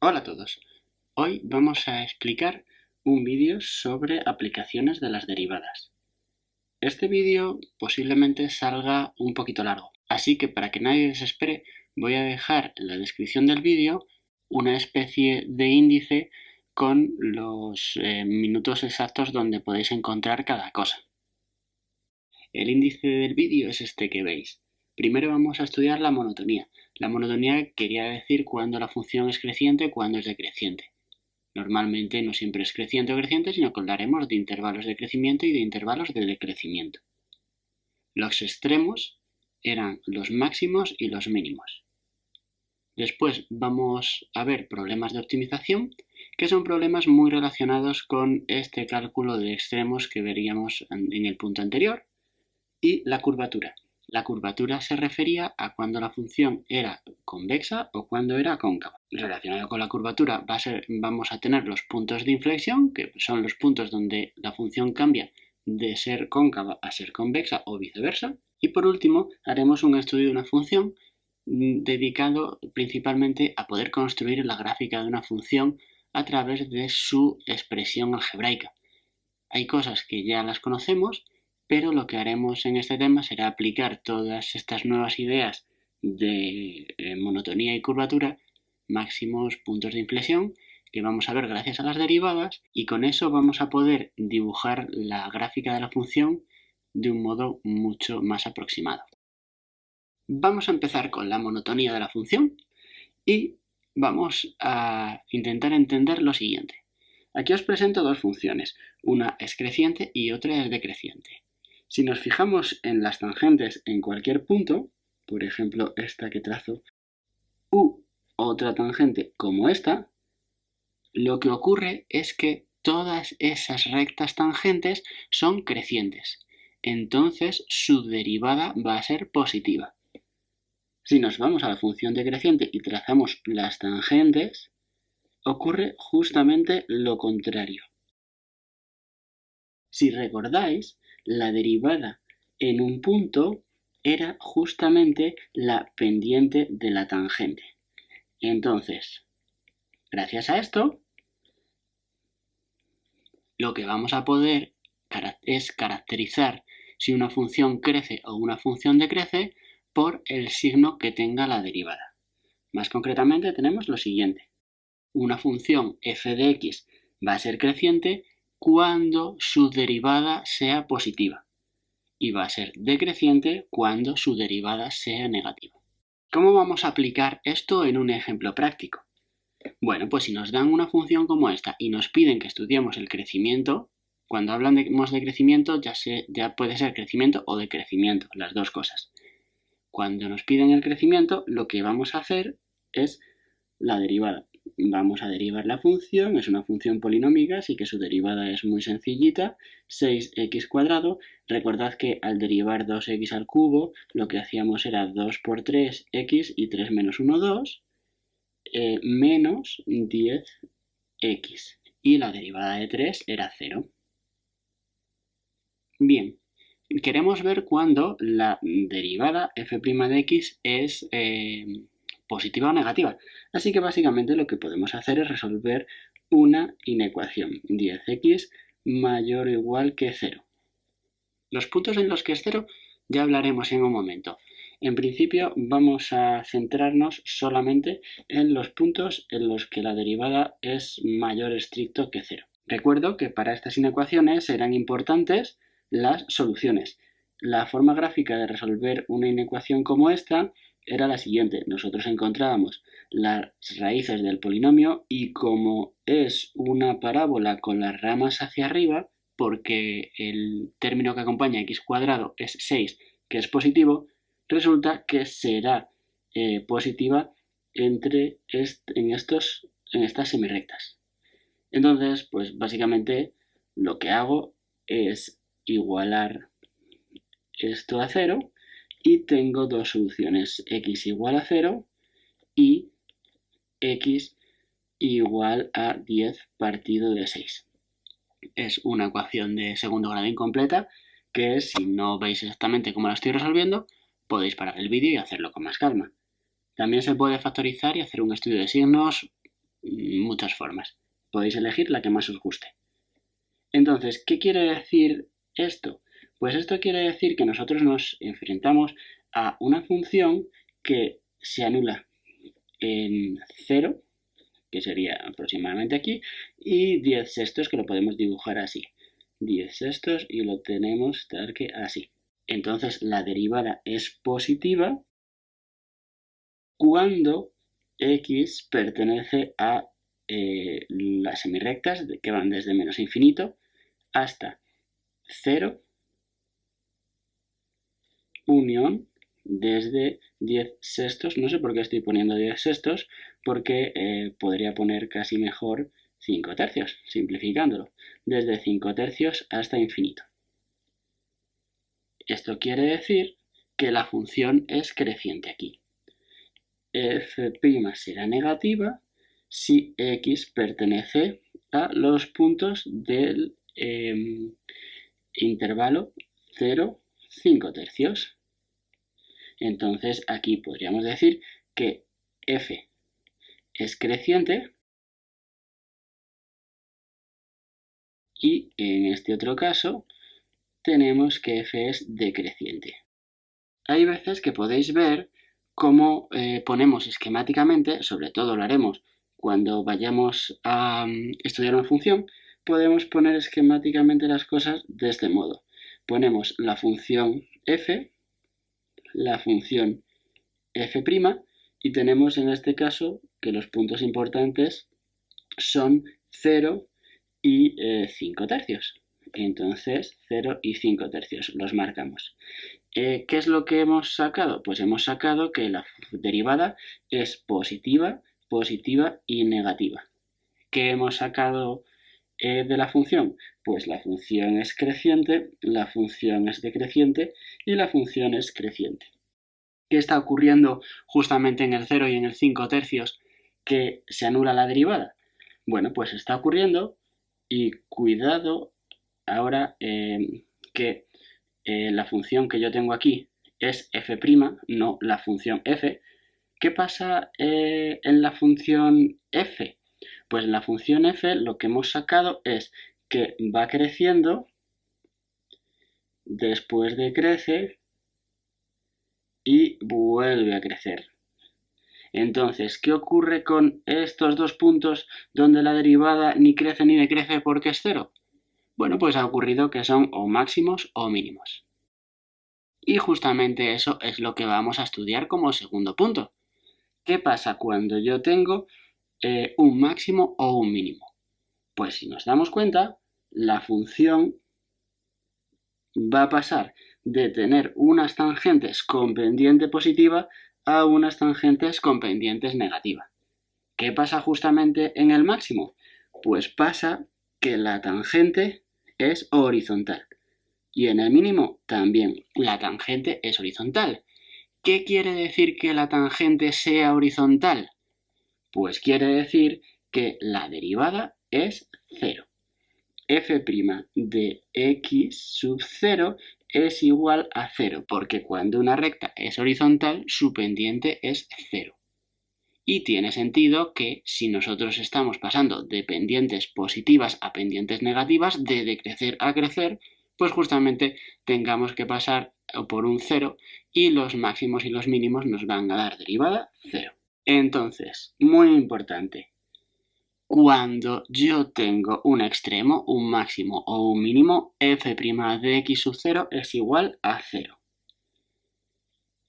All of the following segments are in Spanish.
Hola a todos, hoy vamos a explicar un vídeo sobre aplicaciones de las derivadas. Este vídeo posiblemente salga un poquito largo, así que para que nadie desespere voy a dejar en la descripción del vídeo una especie de índice con los minutos exactos donde podéis encontrar cada cosa. El índice del vídeo es este que veis. Primero vamos a estudiar la monotonía. La monotonía quería decir cuando la función es creciente, cuando es decreciente. Normalmente no siempre es creciente o creciente, sino que hablaremos de intervalos de crecimiento y de intervalos de decrecimiento. Los extremos eran los máximos y los mínimos. Después vamos a ver problemas de optimización, que son problemas muy relacionados con este cálculo de extremos que veríamos en el punto anterior, y la curvatura. La curvatura se refería a cuando la función era convexa o cuando era cóncava. Relacionado con la curvatura vamos a tener los puntos de inflexión, que son los puntos donde la función cambia de ser cóncava a ser convexa o viceversa. Y por último, haremos un estudio de una función dedicado principalmente a poder construir la gráfica de una función a través de su expresión algebraica. Hay cosas que ya las conocemos, pero lo que haremos en este tema será aplicar todas estas nuevas ideas de monotonía y curvatura, máximos, puntos de inflexión, que vamos a ver gracias a las derivadas, y con eso vamos a poder dibujar la gráfica de la función de un modo mucho más aproximado. Vamos a empezar con la monotonía de la función y vamos a intentar entender lo siguiente. Aquí os presento dos funciones, una es creciente y otra es decreciente. Si nos fijamos en las tangentes en cualquier punto, por ejemplo esta que trazo, u otra tangente como esta, lo que ocurre es que todas esas rectas tangentes son crecientes. Entonces su derivada va a ser positiva. Si nos vamos a la función decreciente y trazamos las tangentes, ocurre justamente lo contrario. Si recordáis, la derivada en un punto era justamente la pendiente de la tangente. Entonces, gracias a esto, lo que vamos a poder es caracterizar si una función crece o una función decrece por el signo que tenga la derivada. Más concretamente tenemos lo siguiente. Una función f de x va a ser creciente cuando su derivada sea positiva y va a ser decreciente cuando su derivada sea negativa. ¿Cómo vamos a aplicar esto en un ejemplo práctico? Bueno, pues si nos dan una función como esta y nos piden que estudiemos el crecimiento, cuando hablamos de crecimiento ya puede ser crecimiento o decrecimiento, las dos cosas. Cuando nos piden el crecimiento, lo que vamos a hacer es la derivada. Vamos a derivar la función, es una función polinómica, así que su derivada es muy sencillita, 6x cuadrado. Recordad que al derivar 2x al cubo, lo que hacíamos era 2 por 3x y 3 menos 1, 2, menos 10x. Y la derivada de 3 era 0. Bien, queremos ver cuándo la derivada f' de x es positiva o negativa. Así que básicamente lo que podemos hacer es resolver una inecuación, 10x mayor o igual que 0. Los puntos en los que es 0 ya hablaremos en un momento. En principio vamos a centrarnos solamente en los puntos en los que la derivada es mayor estricto que 0. Recuerdo que para estas inecuaciones eran importantes las soluciones. La forma gráfica de resolver una inecuación como esta era la siguiente. Nosotros encontrábamos las raíces del polinomio y como es una parábola con las ramas hacia arriba, porque el término que acompaña x cuadrado es 6, que es positivo, resulta que será positiva en estas semirrectas. Entonces, pues básicamente lo que hago es igualar esto a 0 y tengo dos soluciones, x igual a 0 y x igual a 10 partido de 6. Es una ecuación de segundo grado incompleta que si no veis exactamente cómo la estoy resolviendo, podéis parar el vídeo y hacerlo con más calma. También se puede factorizar y hacer un estudio de signos muchas formas. Podéis elegir la que más os guste. Entonces, ¿qué quiere decir esto? Pues esto quiere decir que nosotros nos enfrentamos a una función que se anula en 0, que sería aproximadamente aquí, y 10 sextos, que lo podemos dibujar así. 10 sextos y lo tenemos tal que así. Entonces la derivada es positiva cuando x pertenece a las semirrectas que van desde menos infinito hasta 0, unión desde 10 sextos. No sé por qué estoy poniendo 10 sextos, porque podría poner casi mejor 5 tercios, simplificándolo, desde 5 tercios hasta infinito. Esto quiere decir que la función es creciente aquí. F' será negativa si x pertenece a los puntos del intervalo 0, 5 tercios. Entonces aquí podríamos decir que f es creciente y en este otro caso tenemos que f es decreciente. Hay veces que podéis ver cómo ponemos esquemáticamente, sobre todo lo haremos cuando vayamos a estudiar una función, podemos poner esquemáticamente las cosas de este modo. Ponemos la función f, la función f' y tenemos en este caso que los puntos importantes son 0 y 5 tercios. Entonces 0 y 5 tercios los marcamos. ¿Qué es lo que hemos sacado? Pues hemos sacado que la derivada es positiva, positiva y negativa. ¿Qué hemos sacado de la función? Pues la función es creciente, la función es decreciente y la función es creciente. ¿Qué está ocurriendo justamente en el 0 y en el 5 tercios que se anula la derivada? Bueno, pues está ocurriendo, y cuidado ahora que la función que yo tengo aquí es f', no la función f. ¿Qué pasa en la función f? Pues en la función f lo que hemos sacado es que va creciendo, después decrece y vuelve a crecer. Entonces, ¿qué ocurre con estos dos puntos donde la derivada ni crece ni decrece porque es 0? Bueno, pues ha ocurrido que son o máximos o mínimos. Y justamente eso es lo que vamos a estudiar como segundo punto. ¿Qué pasa cuando yo tengo un máximo o un mínimo? Pues si nos damos cuenta, la función va a pasar de tener unas tangentes con pendiente positiva a unas tangentes con pendientes negativa. ¿Qué pasa justamente en el máximo? Pues pasa que la tangente es horizontal. Y en el mínimo también la tangente es horizontal. ¿Qué quiere decir que la tangente sea horizontal? Pues quiere decir que la derivada es 0. F' de x sub 0 es igual a 0, porque cuando una recta es horizontal, su pendiente es 0. Y tiene sentido que si nosotros estamos pasando de pendientes positivas a pendientes negativas, de decrecer a crecer, pues justamente tengamos que pasar por un 0 y los máximos y los mínimos nos van a dar derivada 0. Entonces, muy importante, cuando yo tengo un extremo, un máximo o un mínimo, f' de x sub 0 es igual a 0.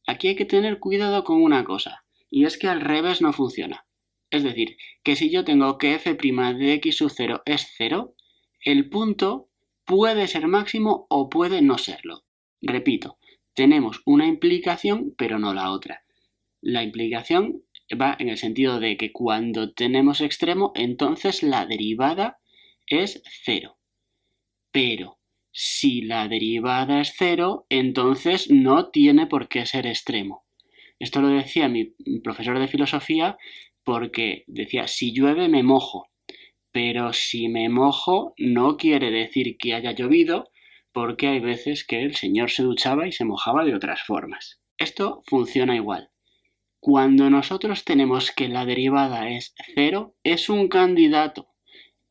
Aquí hay que tener cuidado con una cosa, y es que al revés no funciona. Es decir, que si yo tengo que f' de x sub 0 es 0, el punto puede ser máximo o puede no serlo. Repito, tenemos una implicación pero no la otra. La implicación va en el sentido de que cuando tenemos extremo, entonces la derivada es 0. Pero si la derivada es 0, entonces no tiene por qué ser extremo. Esto lo decía mi profesor de filosofía porque decía, si llueve me mojo. Pero si me mojo no quiere decir que haya llovido, porque hay veces que el señor se duchaba y se mojaba de otras formas. Esto funciona igual. Cuando nosotros tenemos que la derivada es 0, es un candidato.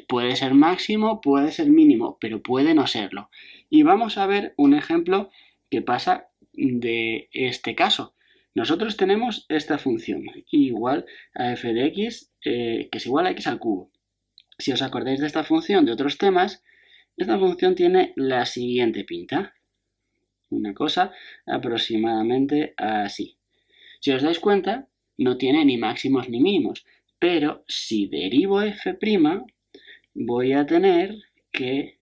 Puede ser máximo, puede ser mínimo, pero puede no serlo. Y vamos a ver un ejemplo que pasa de este caso. Nosotros tenemos esta función, igual a f de x, que es igual a x al cubo. Si os acordáis de esta función de otros temas, esta función tiene la siguiente pinta. Una cosa aproximadamente así. Si os dais cuenta, no tiene ni máximos ni mínimos, pero si derivo f', voy a tener que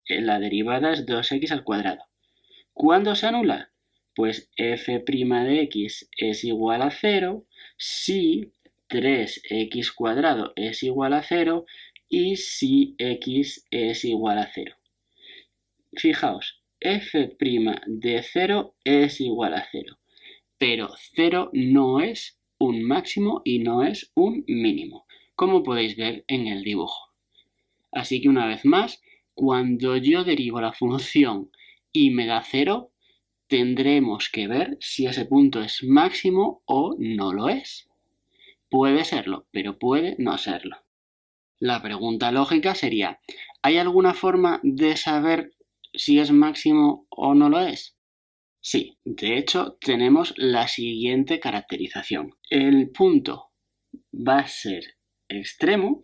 la derivada es 2x al cuadrado. ¿Cuándo se anula? Pues f' de x es igual a 0 si 3x cuadrado es igual a 0 y si x es igual a 0. Fijaos, f' de 0 es igual a 0, pero 0 no es un máximo y no es un mínimo, como podéis ver en el dibujo. Así que una vez más, cuando yo derivo la función y me da 0, tendremos que ver si ese punto es máximo o no lo es. Puede serlo, pero puede no serlo. La pregunta lógica sería, ¿hay alguna forma de saber si es máximo o no lo es? Sí, de hecho tenemos la siguiente caracterización. El punto va a ser extremo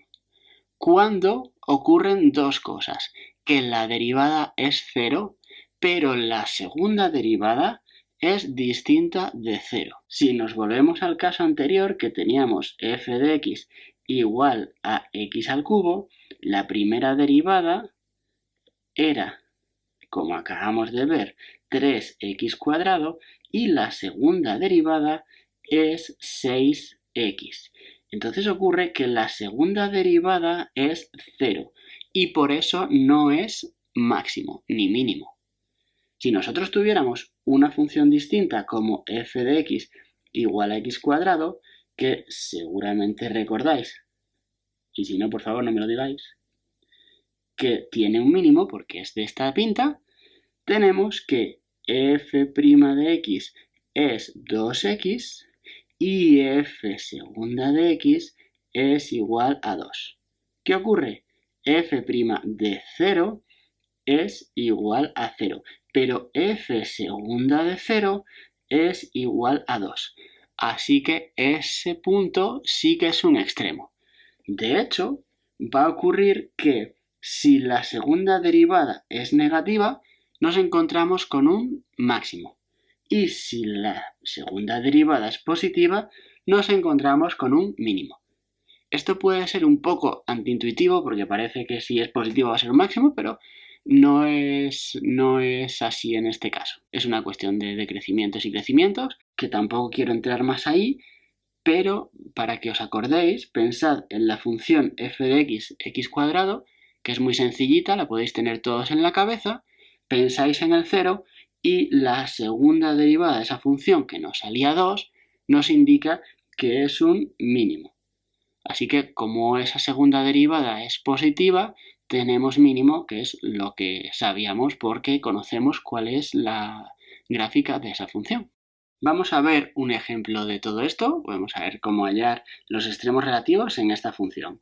cuando ocurren dos cosas, que la derivada es 0, pero la segunda derivada es distinta de 0. Si nos volvemos al caso anterior, que teníamos f de x igual a x al cubo, la primera derivada era, como acabamos de ver, 3x cuadrado y la segunda derivada es 6x. Entonces ocurre que la segunda derivada es 0 y por eso no es máximo ni mínimo. Si nosotros tuviéramos una función distinta como f de x igual a x cuadrado, que seguramente recordáis, y si no, por favor no me lo digáis, que tiene un mínimo porque es de esta pinta, tenemos que f' de x es 2x y f segunda de x es igual a 2. ¿Qué ocurre? F' de 0 es igual a 0, pero f segunda de 0 es igual a 2. Así que ese punto sí que es un extremo. De hecho, va a ocurrir que si la segunda derivada es negativa, nos encontramos con un máximo. Y si la segunda derivada es positiva, nos encontramos con un mínimo. Esto puede ser un poco antiintuitivo porque parece que si es positivo va a ser un máximo, pero no es así en este caso. Es una cuestión de decrecimientos y crecimientos, que tampoco quiero entrar más ahí, pero para que os acordéis, pensad en la función f de x, x cuadrado, que es muy sencillita, la podéis tener todos en la cabeza, pensáis en el 0 y la segunda derivada de esa función, que nos salía 2, nos indica que es un mínimo. Así que como esa segunda derivada es positiva, tenemos mínimo, que es lo que sabíamos porque conocemos cuál es la gráfica de esa función. Vamos a ver un ejemplo de todo esto. Vamos a ver cómo hallar los extremos relativos en esta función.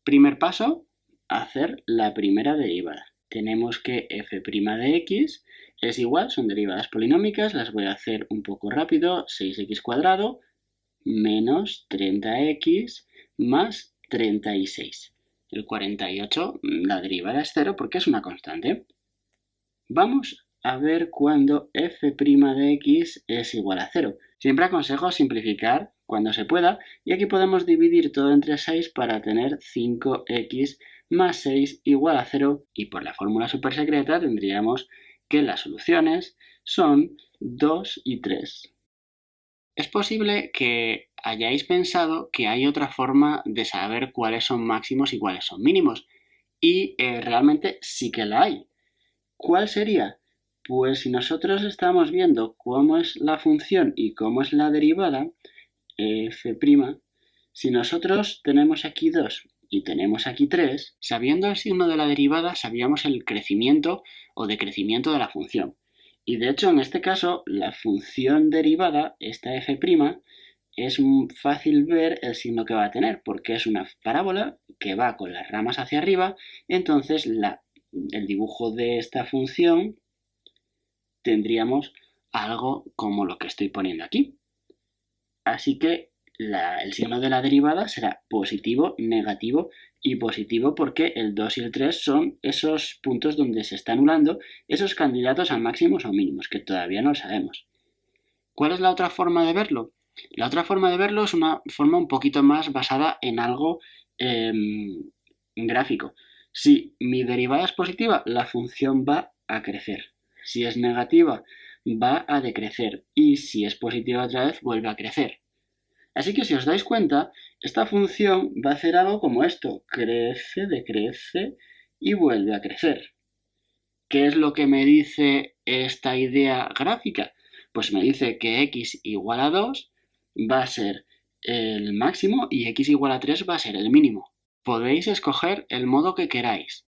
Primer paso, hacer la primera derivada. Tenemos que f' de x es igual, son derivadas polinómicas, las voy a hacer un poco rápido, 6x cuadrado menos 30x más 36. El 48, la derivada es 0 porque es una constante. Vamos a ver cuando f' de x es igual a 0. Siempre aconsejo simplificar cuando se pueda y aquí podemos dividir todo entre 6 para tener 5x más 6 igual a 0 y por la fórmula súper secreta tendríamos que las soluciones son 2 y 3. Es posible que hayáis pensado que hay otra forma de saber cuáles son máximos y cuáles son mínimos y realmente sí que la hay. ¿Cuál sería? Pues si nosotros estamos viendo cómo es la función y cómo es la derivada, f', si nosotros tenemos aquí 2 y tenemos aquí 3, sabiendo el signo de la derivada, sabíamos el crecimiento o decrecimiento de la función. Y de hecho, en este caso, la función derivada, esta f', es fácil ver el signo que va a tener, porque es una parábola que va con las ramas hacia arriba, entonces el dibujo de esta función tendríamos algo como lo que estoy poniendo aquí. Así que el signo de la derivada será positivo, negativo y positivo porque el 2 y el 3 son esos puntos donde se está anulando esos candidatos a máximos o mínimos, que todavía no lo sabemos. ¿Cuál es la otra forma de verlo? La otra forma de verlo es una forma un poquito más basada en algo gráfico. Si mi derivada es positiva, la función va a crecer. Si es negativa, va a decrecer. Y si es positiva otra vez, vuelve a crecer. Así que si os dais cuenta, esta función va a hacer algo como esto. Crece, decrece y vuelve a crecer. ¿Qué es lo que me dice esta idea gráfica? Pues me dice que x igual a 2 va a ser el máximo y x igual a 3 va a ser el mínimo. Podéis escoger el modo que queráis.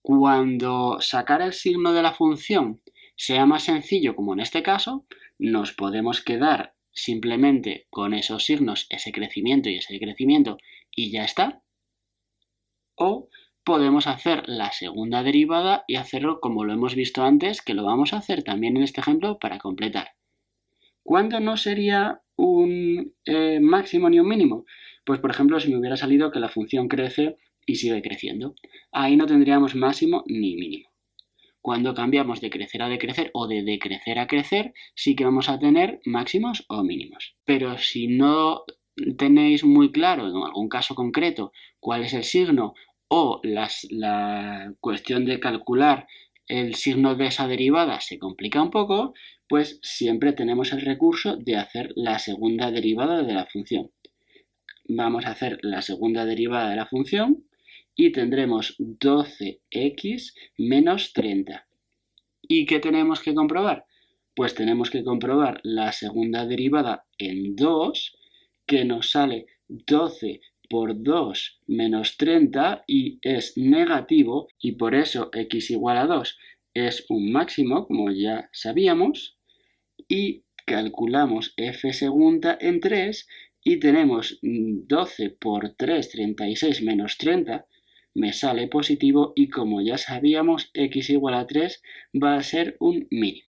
Cuando sacar el signo de la función sea más sencillo, como en este caso, nos podemos quedar simplemente con esos signos, ese crecimiento y ese decrecimiento, y ya está. O podemos hacer la segunda derivada y hacerlo como lo hemos visto antes, que lo vamos a hacer también en este ejemplo para completar. ¿Cuándo no sería un máximo ni un mínimo? Pues por ejemplo si me hubiera salido que la función crece y sigue creciendo. Ahí no tendríamos máximo ni mínimo. Cuando cambiamos de crecer a decrecer o de decrecer a crecer, sí que vamos a tener máximos o mínimos. Pero si no tenéis muy claro en algún caso concreto cuál es el signo o la cuestión de calcular el signo de esa derivada se complica un poco, pues siempre tenemos el recurso de hacer la segunda derivada de la función. Vamos a hacer la segunda derivada de la función y tendremos 12x menos 30. ¿Y qué tenemos que comprobar? Pues tenemos que comprobar la segunda derivada en 2, que nos sale 12 por 2 menos 30 y es negativo, y por eso x igual a 2 es un máximo, como ya sabíamos, y calculamos f segunda en 3 y tenemos 12 por 3, 36 menos 30, me sale positivo y como ya sabíamos x igual a 3 va a ser un mínimo.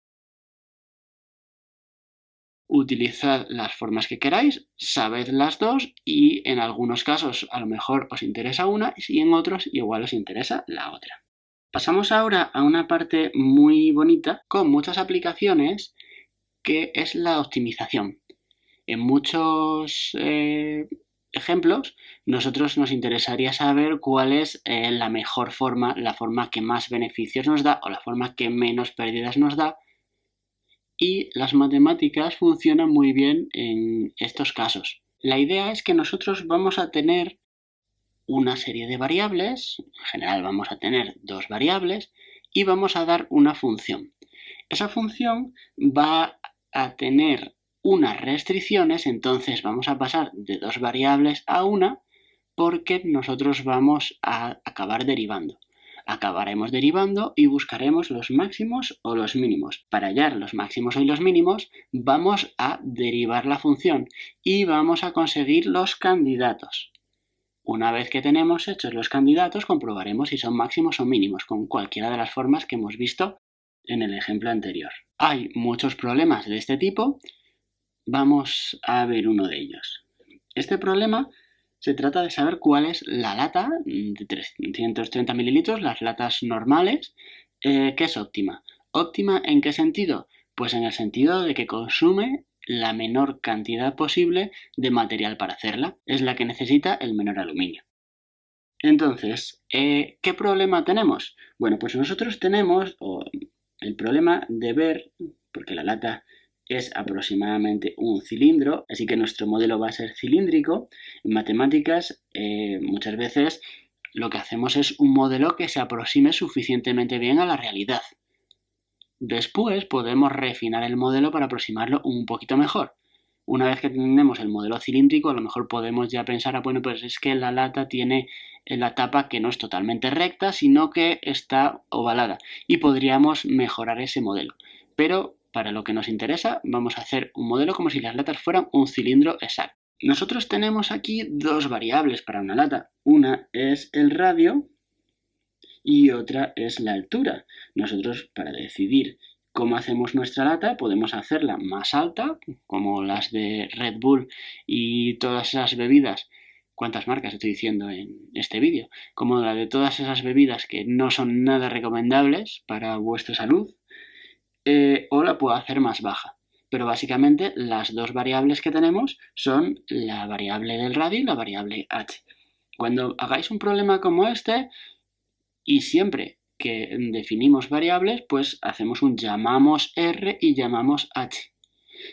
Utilizad las formas que queráis, sabed las dos y en algunos casos a lo mejor os interesa una y en otros igual os interesa la otra. Pasamos ahora a una parte muy bonita con muchas aplicaciones que es la optimización. En muchos ejemplos, nosotros nos interesaría saber cuál es la mejor forma, la forma que más beneficios nos da o la forma que menos pérdidas nos da. Y las matemáticas funcionan muy bien en estos casos. La idea es que nosotros vamos a tener una serie de variables, en general vamos a tener dos variables, y vamos a dar una función. Esa función va a tener unas restricciones, entonces vamos a pasar de dos variables a una porque nosotros vamos a acabar derivando. Acabaremos derivando y buscaremos los máximos o los mínimos. Para hallar los máximos y los mínimos vamos a derivar la función y vamos a conseguir los candidatos. Una vez que tenemos hechos los candidatos comprobaremos si son máximos o mínimos con cualquiera de las formas que hemos visto en el ejemplo anterior. Hay muchos problemas de este tipo. Vamos a ver uno de ellos. Este problema se trata de saber cuál es la lata de 330 mililitros, las latas normales, que es óptima. ¿Óptima en qué sentido? Pues en el sentido de que consume la menor cantidad posible de material para hacerla. Es la que necesita el menor aluminio. Entonces, ¿qué problema tenemos? Bueno, pues nosotros tenemos el problema de ver, porque la lata es aproximadamente un cilindro, así que nuestro modelo va a ser cilíndrico. En matemáticas, muchas veces lo que hacemos es un modelo que se aproxime suficientemente bien a la realidad. Después podemos refinar el modelo para aproximarlo un poquito mejor. Una vez que tenemos el modelo cilíndrico, a lo mejor podemos ya pensar, bueno, pues es que la lata tiene la tapa que no es totalmente recta, sino que está ovalada y podríamos mejorar ese modelo. pero para lo que nos interesa vamos a hacer un modelo como si las latas fueran un cilindro exacto. Nosotros tenemos aquí dos variables para una lata. Una es el radio y otra es la altura. Nosotros, para decidir cómo hacemos nuestra lata, podemos hacerla más alta, como las de Red Bull y todas esas bebidas. ¿Cuántas marcas estoy diciendo en este vídeo? Como la de todas esas bebidas que no son nada recomendables para vuestra salud, o la puedo hacer más baja. Pero básicamente las dos variables que tenemos son la variable del radio y la variable h. Cuando hagáis un problema como este, y siempre que definimos variables, pues hacemos un llamamos R y llamamos H.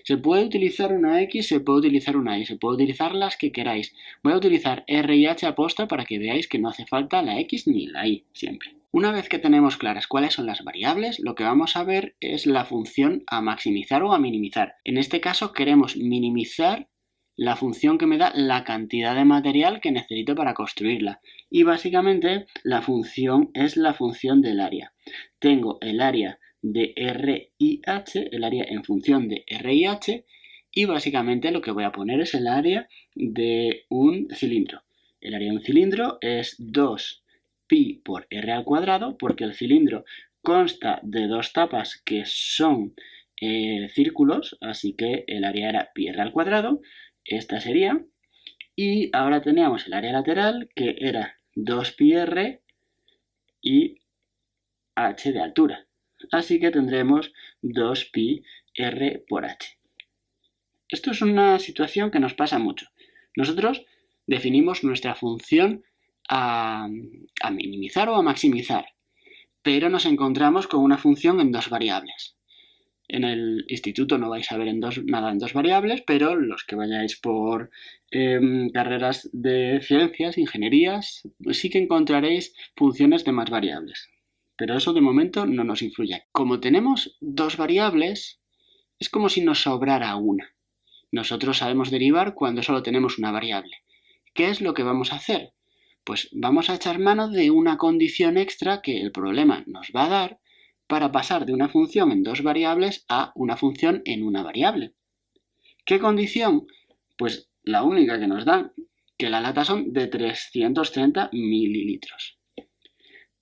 Se puede utilizar una X, se puede utilizar una Y, se puede utilizar las que queráis. Voy a utilizar R y H aposta para que veáis que no hace falta la X ni la Y siempre. Una vez que tenemos claras cuáles son las variables, lo que vamos a ver es la función a maximizar o a minimizar. En este caso queremos minimizar la función que me da la cantidad de material que necesito para construirla. Y básicamente la función es la función del área. Tengo el área de R y H, el área en función de R y H, y básicamente lo que voy a poner es el área de un cilindro. El área de un cilindro es 2pi por R al cuadrado, porque el cilindro consta de dos tapas que son círculos, así que el área era pi R al cuadrado. Esta sería, y ahora teníamos el área lateral que era 2pi R y H de altura. Así que tendremos 2pi R por H. Esto es una situación que nos pasa mucho. Nosotros definimos nuestra función a minimizar o a maximizar, pero nos encontramos con una función en dos variables. En el instituto no vais a ver nada en dos variables, pero los que vayáis por carreras de ciencias, ingenierías, pues sí que encontraréis funciones de más variables. Pero eso de momento no nos influye. Como tenemos dos variables, es como si nos sobrara una. Nosotros sabemos derivar cuando solo tenemos una variable. ¿Qué es lo que vamos a hacer? Pues vamos a echar mano de una condición extra que el problema nos va a dar para pasar de una función en dos variables a una función en una variable. ¿Qué condición? Pues la única que nos dan, que la lata son de 330 mililitros.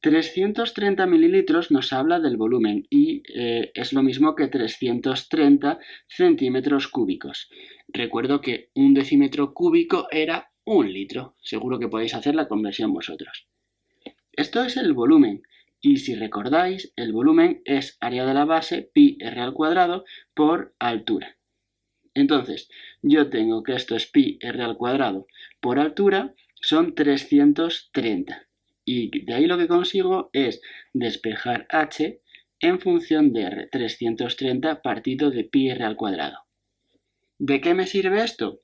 330 mililitros nos habla del volumen y es lo mismo que 330 centímetros cúbicos. Recuerdo que un decímetro cúbico era un litro. Seguro que podéis hacer la conversión vosotros. Esto es el volumen. Y si recordáis, el volumen es área de la base pi r al cuadrado por altura. Entonces, yo tengo que esto es pi r al cuadrado por altura, son 330. Y de ahí lo que consigo es despejar h en función de r, 330 partido de pi r al cuadrado. ¿De qué me sirve esto?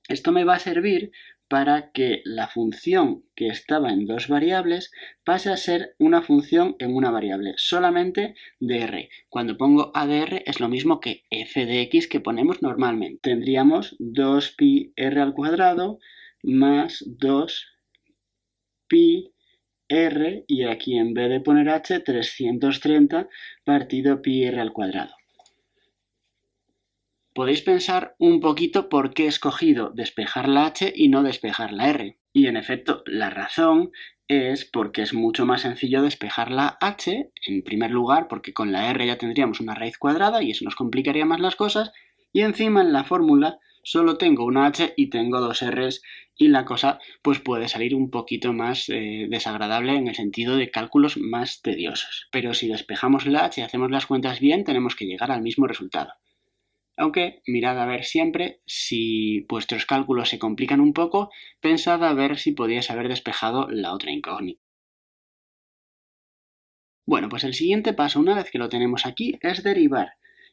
Esto me va a servir para que la función que estaba en dos variables pase a ser una función en una variable, solamente de r. Cuando pongo a de r es lo mismo que f de x que ponemos normalmente. Tendríamos 2pi r al cuadrado más 2pi r, y aquí en vez de poner h, 330 partido pi r al cuadrado. Podéis pensar un poquito por qué he escogido despejar la h y no despejar la r. Y en efecto, la razón es porque es mucho más sencillo despejar la h, en primer lugar porque con la r ya tendríamos una raíz cuadrada y eso nos complicaría más las cosas, y encima en la fórmula solo tengo una h y tengo dos r's y la cosa pues puede salir un poquito más desagradable en el sentido de cálculos más tediosos. Pero si despejamos la h y hacemos las cuentas bien, tenemos que llegar al mismo resultado. Aunque mirad a ver siempre, si vuestros cálculos se complican un poco, pensad a ver si podíais haber despejado la otra incógnita. Bueno, pues el siguiente paso, una vez que lo tenemos aquí, es derivar.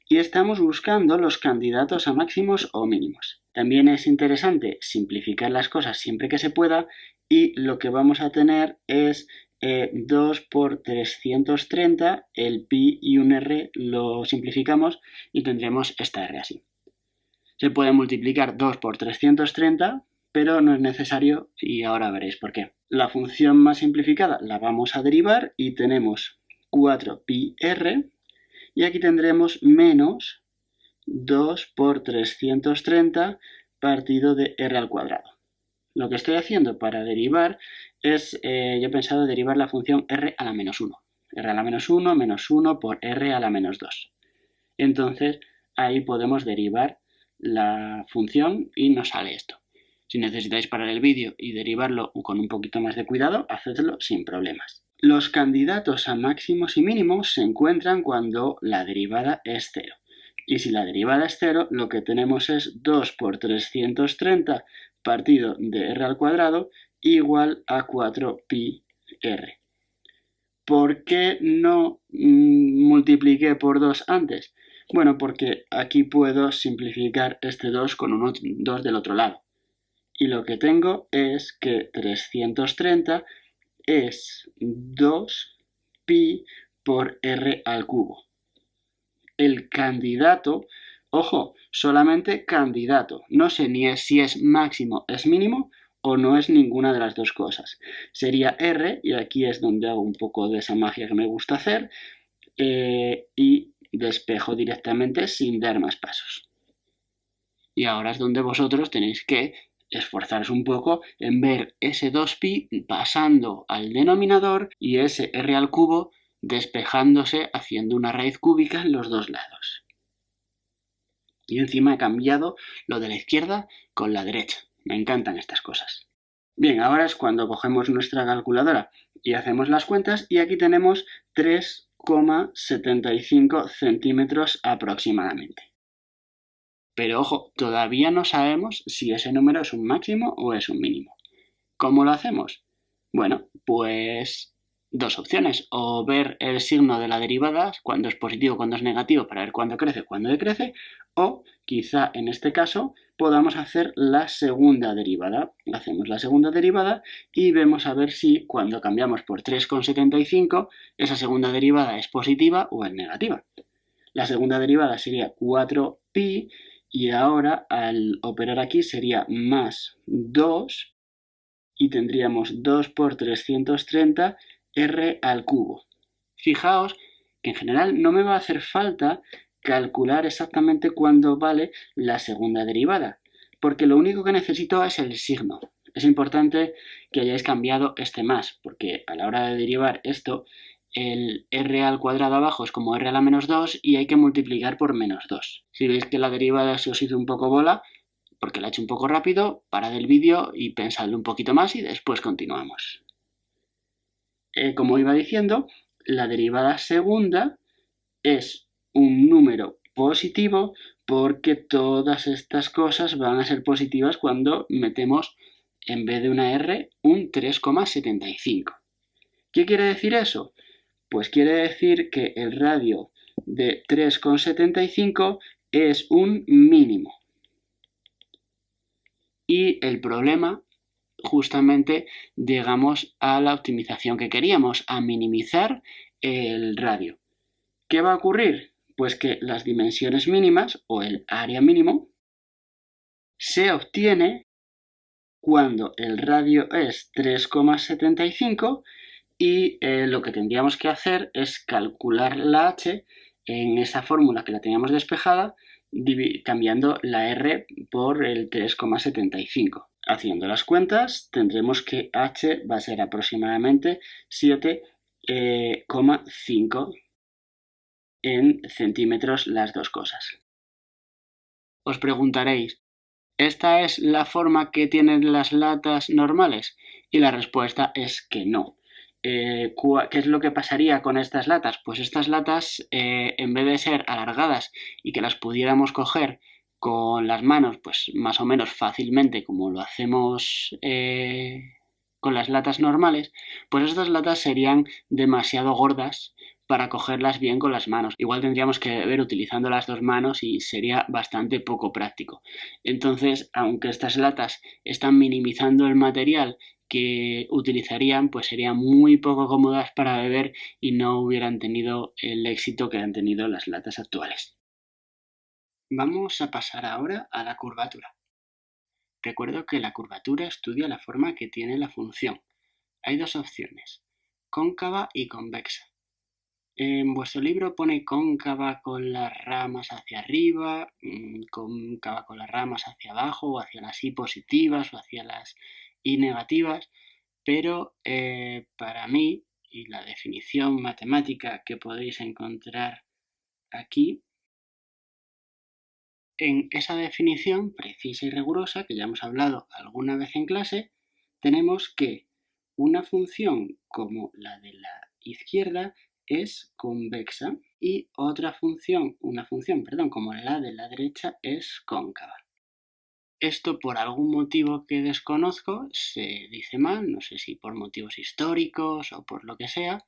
Y estamos buscando los candidatos a máximos o mínimos. También es interesante simplificar las cosas siempre que se pueda, y lo que vamos a tener es 2 por 330, el pi y un r lo simplificamos y tendremos esta r así. Se puede multiplicar 2 por 330, pero no es necesario y ahora veréis por qué. La función más simplificada la vamos a derivar y tenemos 4pi r, y aquí tendremos menos 2 por 330 partido de r al cuadrado. Lo que estoy haciendo para derivar es, yo he pensado derivar la función r a la menos 1. r a la menos 1 menos 1 por r a la menos 2. Entonces ahí podemos derivar la función y nos sale esto. Si necesitáis parar el vídeo y derivarlo con un poquito más de cuidado, hacedlo sin problemas. Los candidatos a máximos y mínimos se encuentran cuando la derivada es 0. Y si la derivada es 0, lo que tenemos es 2 por 330 partido de r al cuadrado igual a 4pi r. ¿Por qué no multipliqué por 2 antes? Bueno, porque aquí puedo simplificar este 2 con un 2 del otro lado. Y lo que tengo es que 330 es 2pi por r al cubo. El candidato, ojo, solamente candidato. No sé ni si es máximo, es mínimo o no es ninguna de las dos cosas. Sería r, y aquí es donde hago un poco de esa magia que me gusta hacer, y despejo directamente sin dar más pasos. Y ahora es donde vosotros tenéis que esforzaros un poco en ver ese 2pi pasando al denominador y ese r al cubo despejándose haciendo una raíz cúbica en los dos lados. Y encima he cambiado lo de la izquierda con la derecha. Me encantan estas cosas. Bien, ahora es cuando cogemos nuestra calculadora y hacemos las cuentas y aquí tenemos 3,75 centímetros aproximadamente. Pero ojo, todavía no sabemos si ese número es un máximo o es un mínimo. ¿Cómo lo hacemos? Bueno, pues dos opciones. O ver el signo de la derivada, cuando es positivo, cuando es negativo, para ver cuándo crece, cuándo decrece. O quizá en este caso podamos hacer la segunda derivada. Hacemos la segunda derivada y vemos a ver si cuando cambiamos por 3,75 esa segunda derivada es positiva o es negativa. La segunda derivada sería 4pi. Y ahora al operar aquí sería más 2 y tendríamos 2 por 330 r al cubo. Fijaos que en general no me va a hacer falta calcular exactamente cuándo vale la segunda derivada, porque lo único que necesito es el signo. Es importante que hayáis cambiado este más, porque a la hora de derivar esto, el r al cuadrado abajo es como r a la menos 2 y hay que multiplicar por menos 2. Si veis que la derivada se os hizo un poco bola, porque la he hecho un poco rápido, parad el vídeo y pensadlo un poquito más y después continuamos. Como iba diciendo, la derivada segunda es un número positivo porque todas estas cosas van a ser positivas cuando metemos en vez de una r un 3,75. ¿Qué quiere decir eso? Pues quiere decir que el radio de 3,75 es un mínimo. Y el problema, justamente, llegamos a la optimización que queríamos, a minimizar el radio. ¿Qué va a ocurrir? Pues que las dimensiones mínimas, o el área mínimo, se obtiene cuando el radio es 3,75 y lo que tendríamos que hacer es calcular la h en esa fórmula que la teníamos despejada, cambiando la r por el 3,75. Haciendo las cuentas tendremos que h va a ser aproximadamente 7,5 en centímetros las dos cosas. Os preguntaréis, ¿esta es la forma que tienen las latas normales? Y la respuesta es que no. ¿Qué es lo que pasaría con estas latas? Pues estas latas, en vez de ser alargadas y que las pudiéramos coger con las manos, pues más o menos fácilmente como lo hacemos con las latas normales, pues estas latas serían demasiado gordas para cogerlas bien con las manos. Igual tendríamos que beber utilizando las dos manos y sería bastante poco práctico. Entonces, aunque estas latas están minimizando el material que utilizarían, pues serían muy poco cómodas para beber y no hubieran tenido el éxito que han tenido las latas actuales. Vamos a pasar ahora a la curvatura. Recuerdo que la curvatura estudia la forma que tiene la función. Hay dos opciones, cóncava y convexa. En vuestro libro pone cóncava con las ramas hacia arriba, cóncava con las ramas hacia abajo, o hacia las I positivas o hacia las I negativas, pero para mí, y la definición matemática que podéis encontrar aquí, en esa definición precisa y rigurosa, que ya hemos hablado alguna vez en clase, tenemos que una función como la de la izquierda es convexa y una función como la de la derecha es cóncava. Esto por algún motivo que desconozco se dice mal, no sé si por motivos históricos o por lo que sea,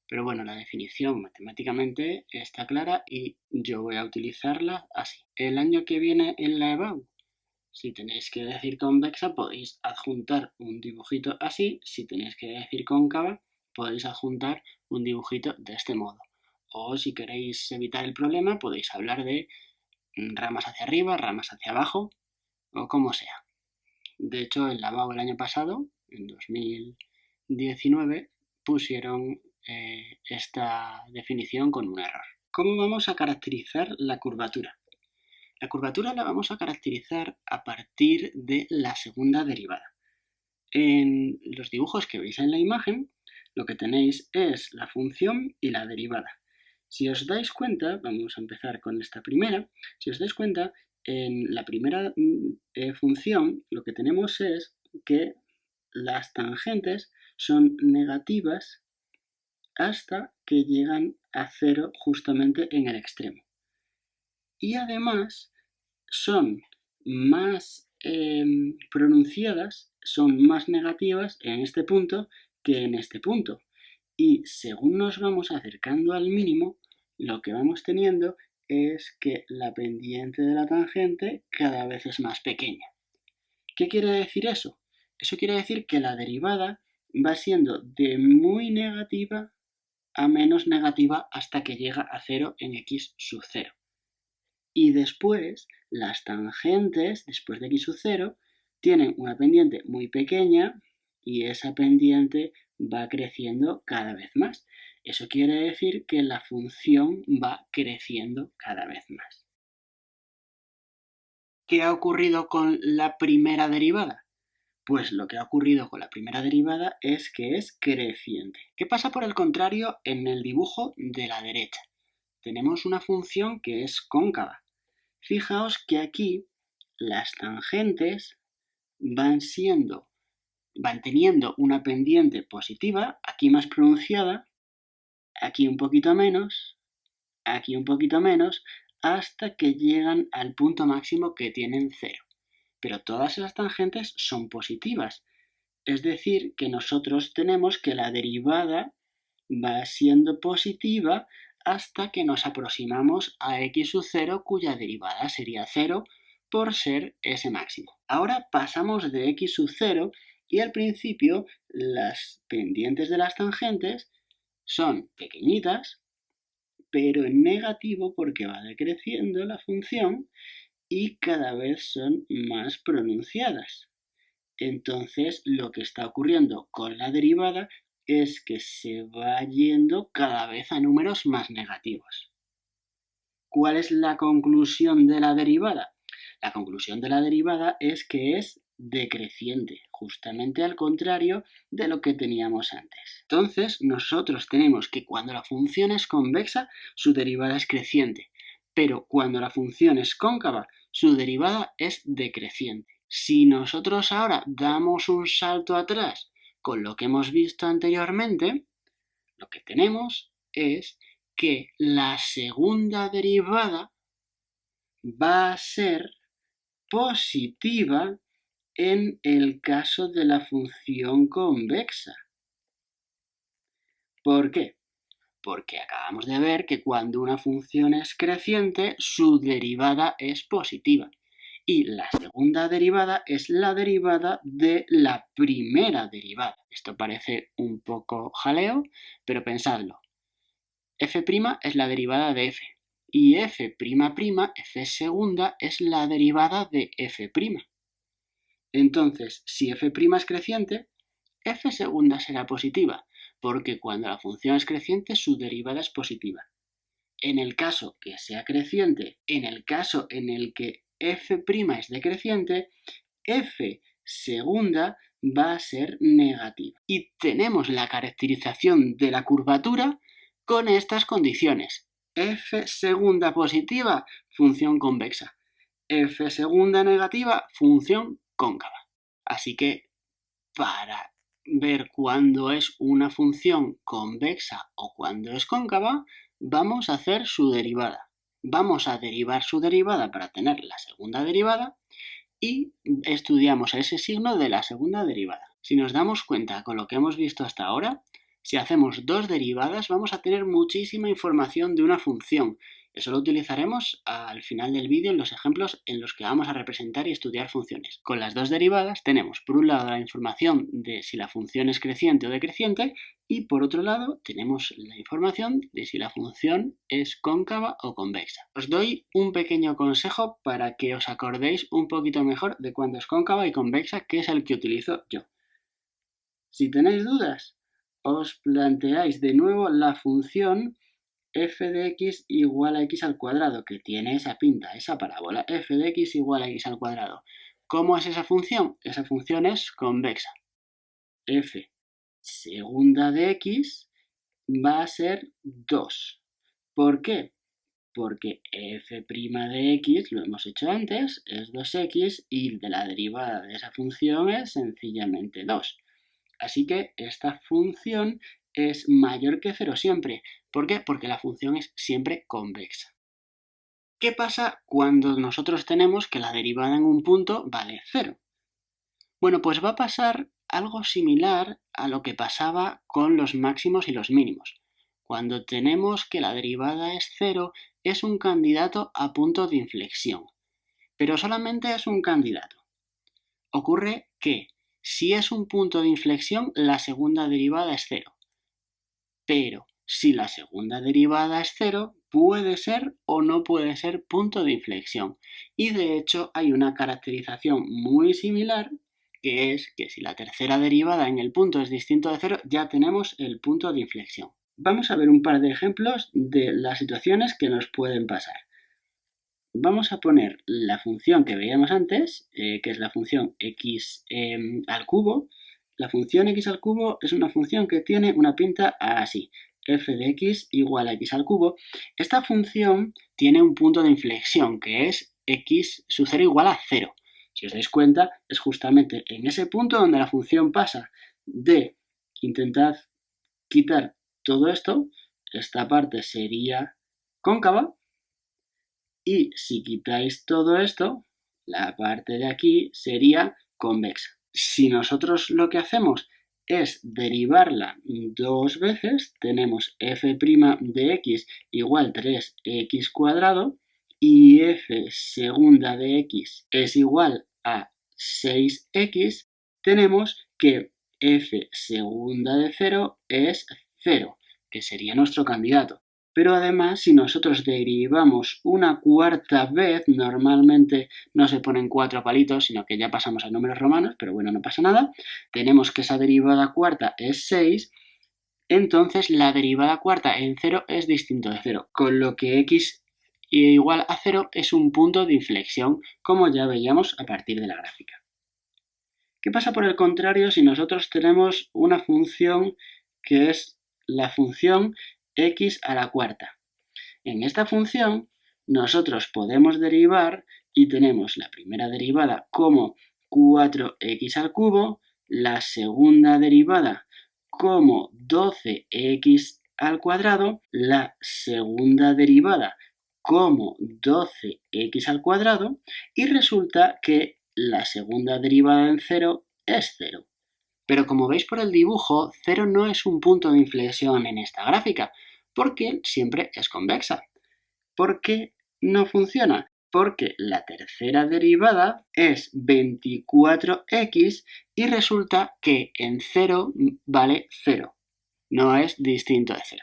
pero bueno, la definición matemáticamente está clara y yo voy a utilizarla así. El año que viene en la EBAU, si tenéis que decir convexa, podéis adjuntar un dibujito así. Si tenéis que decir cóncava, podéis adjuntar un dibujito de este modo. O si queréis evitar el problema, podéis hablar de ramas hacia arriba, ramas hacia abajo, o como sea. De hecho, en la EBAU el año pasado, en 2019, pusieron esta definición con un error. ¿Cómo vamos a caracterizar la curvatura? La curvatura la vamos a caracterizar a partir de la segunda derivada. En los dibujos que veis en la imagen, lo que tenéis es la función y la derivada. Si os dais cuenta, vamos a empezar con esta primera, si os dais cuenta, en la primera función lo que tenemos es que las tangentes son negativas hasta que llegan a 0 justamente en el extremo. Y además son más pronunciadas, son más negativas en este punto que en este punto. Y según nos vamos acercando al mínimo, lo que vamos teniendo es que la pendiente de la tangente cada vez es más pequeña. ¿Qué quiere decir eso? Eso quiere decir que la derivada va siendo de muy negativa a menos negativa hasta que llega a 0 en x sub 0. Y después, las tangentes, después de x sub 0, tienen una pendiente muy pequeña y esa pendiente va creciendo cada vez más. Eso quiere decir que la función va creciendo cada vez más. ¿Qué ha ocurrido con la primera derivada? Pues lo que ha ocurrido con la primera derivada es que es creciente. ¿Qué pasa por el contrario en el dibujo de la derecha? Tenemos una función que es cóncava. Fijaos que aquí las tangentes van teniendo una pendiente positiva, aquí más pronunciada, aquí un poquito menos, aquí un poquito menos, hasta que llegan al punto máximo que tienen 0. Pero todas esas tangentes son positivas. Es decir, que nosotros tenemos que la derivada va siendo positiva hasta que nos aproximamos a x sub 0, cuya derivada sería 0 por ser ese máximo. Ahora pasamos de x sub 0 y al principio las pendientes de las tangentes son pequeñitas, pero en negativo porque va decreciendo la función y cada vez son más pronunciadas. Entonces, lo que está ocurriendo con la derivada es que se va yendo cada vez a números más negativos. ¿Cuál es la conclusión de la derivada? La conclusión de la derivada es que es decreciente, justamente al contrario de lo que teníamos antes. Entonces, nosotros tenemos que cuando la función es convexa, su derivada es creciente, pero cuando la función es cóncava, su derivada es decreciente. Si nosotros ahora damos un salto atrás con lo que hemos visto anteriormente, lo que tenemos es que la segunda derivada va a ser positiva en el caso de la función convexa. ¿Por qué? Porque acabamos de ver que cuando una función es creciente, su derivada es positiva. Y la segunda derivada es la derivada de la primera derivada. Esto parece un poco jaleo, pero pensadlo. F' es la derivada de f. Y f', f segunda, es la derivada de f'. Entonces, si f' es creciente, f segunda será positiva. porque cuando la función es creciente su derivada es positiva. En el caso que sea creciente, en el caso en el que f' es decreciente, f segunda va a ser negativa. Y tenemos la caracterización de la curvatura con estas condiciones. F segunda positiva, función convexa. F segunda negativa, función cóncava. Así que para ver cuándo es una función convexa o cuándo es cóncava, vamos a hacer su derivada. Vamos a derivar su derivada para tener la segunda derivada y estudiamos ese signo de la segunda derivada. Si nos damos cuenta con lo que hemos visto hasta ahora, si hacemos dos derivadas vamos a tener muchísima información de una función. Eso lo utilizaremos al final del vídeo en los ejemplos en los que vamos a representar y estudiar funciones. Con las dos derivadas tenemos por un lado la información de si la función es creciente o decreciente y por otro lado tenemos la información de si la función es cóncava o convexa. Os doy un pequeño consejo para que os acordéis un poquito mejor de cuándo es cóncava y convexa, que es el que utilizo yo. Si tenéis dudas, os planteáis de nuevo la función f de x igual a x al cuadrado, que tiene esa pinta, esa parábola, f de x igual a x al cuadrado. ¿Cómo es esa función? Esa función es convexa. F segunda de x va a ser 2. ¿Por qué? Porque f' de x, lo hemos hecho antes, es 2x y de la derivada de esa función es sencillamente 2. Así que esta función es mayor que 0 siempre. ¿Por qué? Porque la función es siempre convexa. ¿Qué pasa cuando nosotros tenemos que la derivada en un punto vale 0? Bueno, pues va a pasar algo similar a lo que pasaba con los máximos y los mínimos. Cuando tenemos que la derivada es 0, es un candidato a punto de inflexión. Pero solamente es un candidato. Ocurre que si es un punto de inflexión, la segunda derivada es 0. Pero si la segunda derivada es 0, puede ser o no puede ser punto de inflexión. Y de hecho hay una caracterización muy similar, que es que si la tercera derivada en el punto es distinto de 0, ya tenemos el punto de inflexión. Vamos a ver un par de ejemplos de las situaciones que nos pueden pasar. Vamos a poner la función que veíamos antes, que es la función x al cubo. La función x al cubo es una función que tiene una pinta así, f de x igual a x al cubo. Esta función tiene un punto de inflexión, que es x sub 0 igual a 0. Si os dais cuenta, es justamente en ese punto donde la función pasa de intentar quitar todo esto, esta parte sería cóncava, y si quitáis todo esto, la parte de aquí sería convexa. Si nosotros lo que hacemos es derivarla dos veces, tenemos f' de x igual 3x cuadrado y f segunda de x es igual a 6x, tenemos que f segunda de 0 es 0, que sería nuestro candidato. Pero además, si nosotros derivamos una cuarta vez, normalmente no se ponen 4 palitos, sino que ya pasamos a números romanos, pero bueno, no pasa nada. Tenemos que esa derivada cuarta es 6, entonces la derivada cuarta en 0 es distinto de 0, con lo que x igual a 0 es un punto de inflexión, como ya veíamos a partir de la gráfica. ¿Qué pasa por el contrario si nosotros tenemos una función que es la función x a la cuarta? En esta función nosotros podemos derivar y tenemos la primera derivada como 4x al cubo, la segunda derivada como 12x al cuadrado, la segunda derivada como 12x al cuadrado y resulta que la segunda derivada en 0 es 0. Pero como veis por el dibujo, 0 no es un punto de inflexión en esta gráfica, porque siempre es convexa. ¿Por qué no funciona? Porque la tercera derivada es 24x y resulta que en 0 vale 0. No es distinto de 0.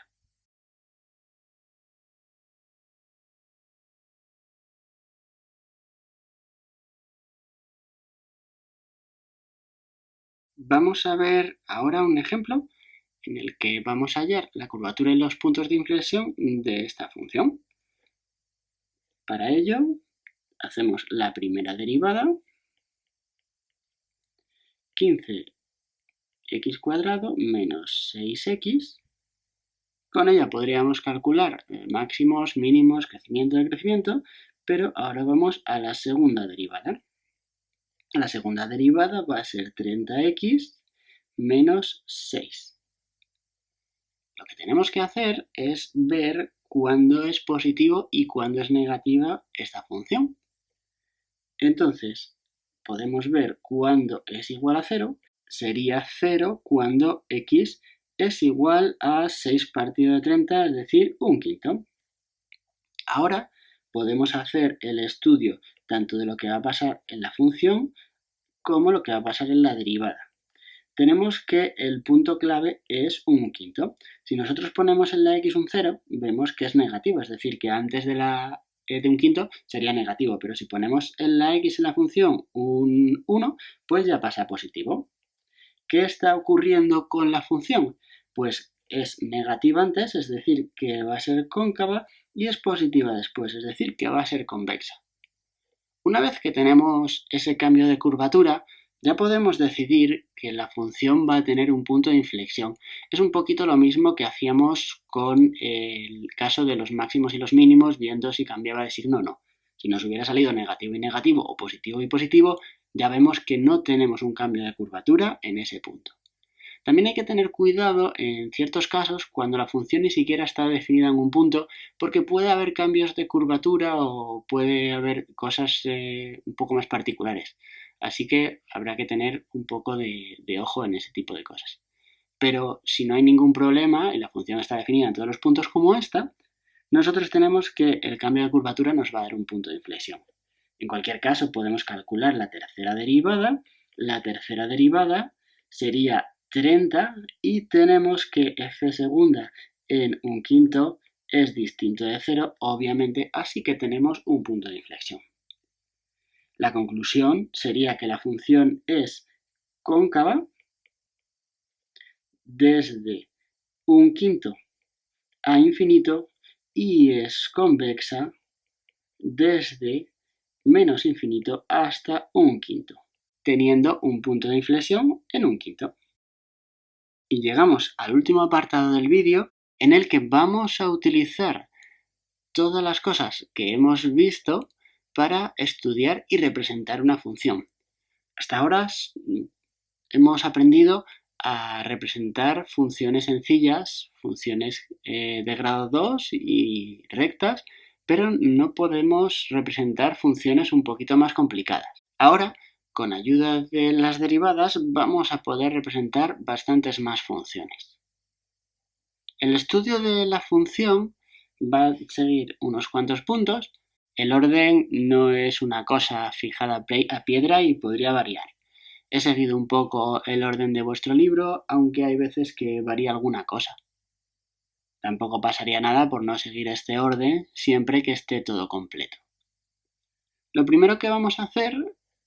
Vamos a ver ahora un ejemplo en el que vamos a hallar la curvatura y los puntos de inflexión de esta función. Para ello, hacemos la primera derivada, 15x² menos 6x. Con ella podríamos calcular máximos, mínimos, crecimiento, decrecimiento, pero ahora vamos a la segunda derivada. La segunda derivada va a ser 30x menos 6. Lo que tenemos que hacer es ver cuándo es positivo y cuándo es negativa esta función. Entonces, podemos ver cuándo es igual a 0. Sería 0 cuando x es igual a 6 partido de 30, es decir, 1/5. Ahora podemos hacer el estudio tanto de lo que va a pasar en la función como lo que va a pasar en la derivada. Tenemos que el punto clave es 1/5. Si nosotros ponemos en la x un 0, vemos que es negativo, es decir, que antes de 1/5 sería negativo, pero si ponemos en la x en la función un 1, pues ya pasa a positivo. ¿Qué está ocurriendo con la función? Pues es negativa antes, es decir, que va a ser cóncava, y es positiva después, es decir, que va a ser convexa. Una vez que tenemos ese cambio de curvatura, ya podemos decidir que la función va a tener un punto de inflexión. Es un poquito lo mismo que hacíamos con el caso de los máximos y los mínimos, viendo si cambiaba de signo o no. Si nos hubiera salido negativo y negativo o positivo y positivo, ya vemos que no tenemos un cambio de curvatura en ese punto. También hay que tener cuidado en ciertos casos cuando la función ni siquiera está definida en un punto, porque puede haber cambios de curvatura o puede haber cosas un poco más particulares. Así que habrá que tener un poco de ojo en ese tipo de cosas. Pero si no hay ningún problema y la función está definida en todos los puntos como esta, nosotros tenemos que el cambio de curvatura nos va a dar un punto de inflexión. En cualquier caso, podemos calcular la tercera derivada. La tercera derivada sería 30 y tenemos que f segunda en 1/5 es distinto de 0, obviamente, así que tenemos un punto de inflexión. La conclusión sería que la función es cóncava desde 1/5 a infinito y es convexa desde menos infinito hasta 1/5, teniendo un punto de inflexión en 1/5. Y llegamos al último apartado del vídeo en el que vamos a utilizar todas las cosas que hemos visto para estudiar y representar una función. Hasta ahora hemos aprendido a representar funciones sencillas, funciones de grado 2 y rectas, pero no podemos representar funciones un poquito más complicadas. Ahora, con ayuda de las derivadas, vamos a poder representar bastantes más funciones. El estudio de la función va a seguir unos cuantos puntos. El orden no es una cosa fijada a piedra y podría variar. He seguido un poco el orden de vuestro libro, aunque hay veces que varía alguna cosa. Tampoco pasaría nada por no seguir este orden siempre que esté todo completo. Lo primero que vamos a hacer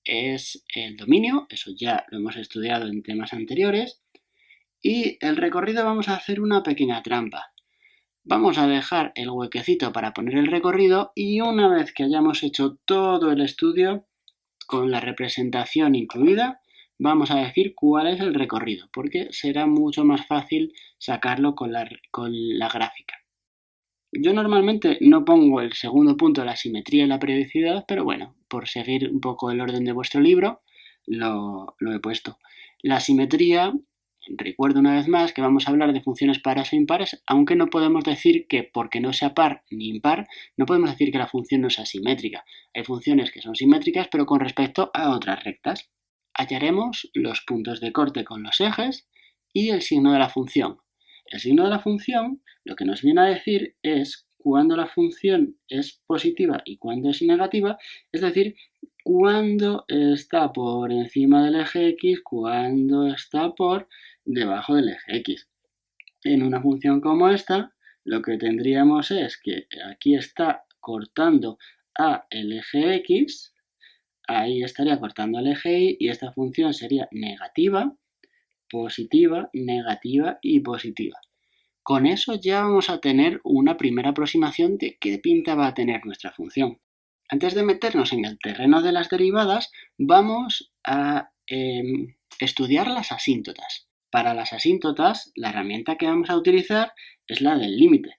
es el dominio, eso ya lo hemos estudiado en temas anteriores, y el recorrido vamos a hacer una pequeña trampa. Vamos a dejar el huequecito para poner el recorrido y una vez que hayamos hecho todo el estudio con la representación incluida, vamos a decir cuál es el recorrido, porque será mucho más fácil sacarlo con la gráfica. Yo normalmente no pongo el segundo punto, la simetría y la periodicidad, pero bueno, por seguir un poco el orden de vuestro libro, lo he puesto. La simetría, recuerdo una vez más que vamos a hablar de funciones pares e impares, aunque no podemos decir que porque no sea par ni impar, no podemos decir que la función no sea simétrica. Hay funciones que son simétricas, pero con respecto a otras rectas. Hallaremos los puntos de corte con los ejes y el signo de la función. El signo de la función lo que nos viene a decir es cuando la función es positiva y cuando es negativa, es decir, cuando está por encima del eje x, cuando está por debajo del eje x. En una función como esta, lo que tendríamos es que aquí está cortando a el eje x, ahí estaría cortando el eje y esta función sería negativa, positiva, negativa y positiva. Con eso ya vamos a tener una primera aproximación de qué pinta va a tener nuestra función. Antes de meternos en el terreno de las derivadas, vamos a estudiar las asíntotas. Para las asíntotas, la herramienta que vamos a utilizar es la del límite.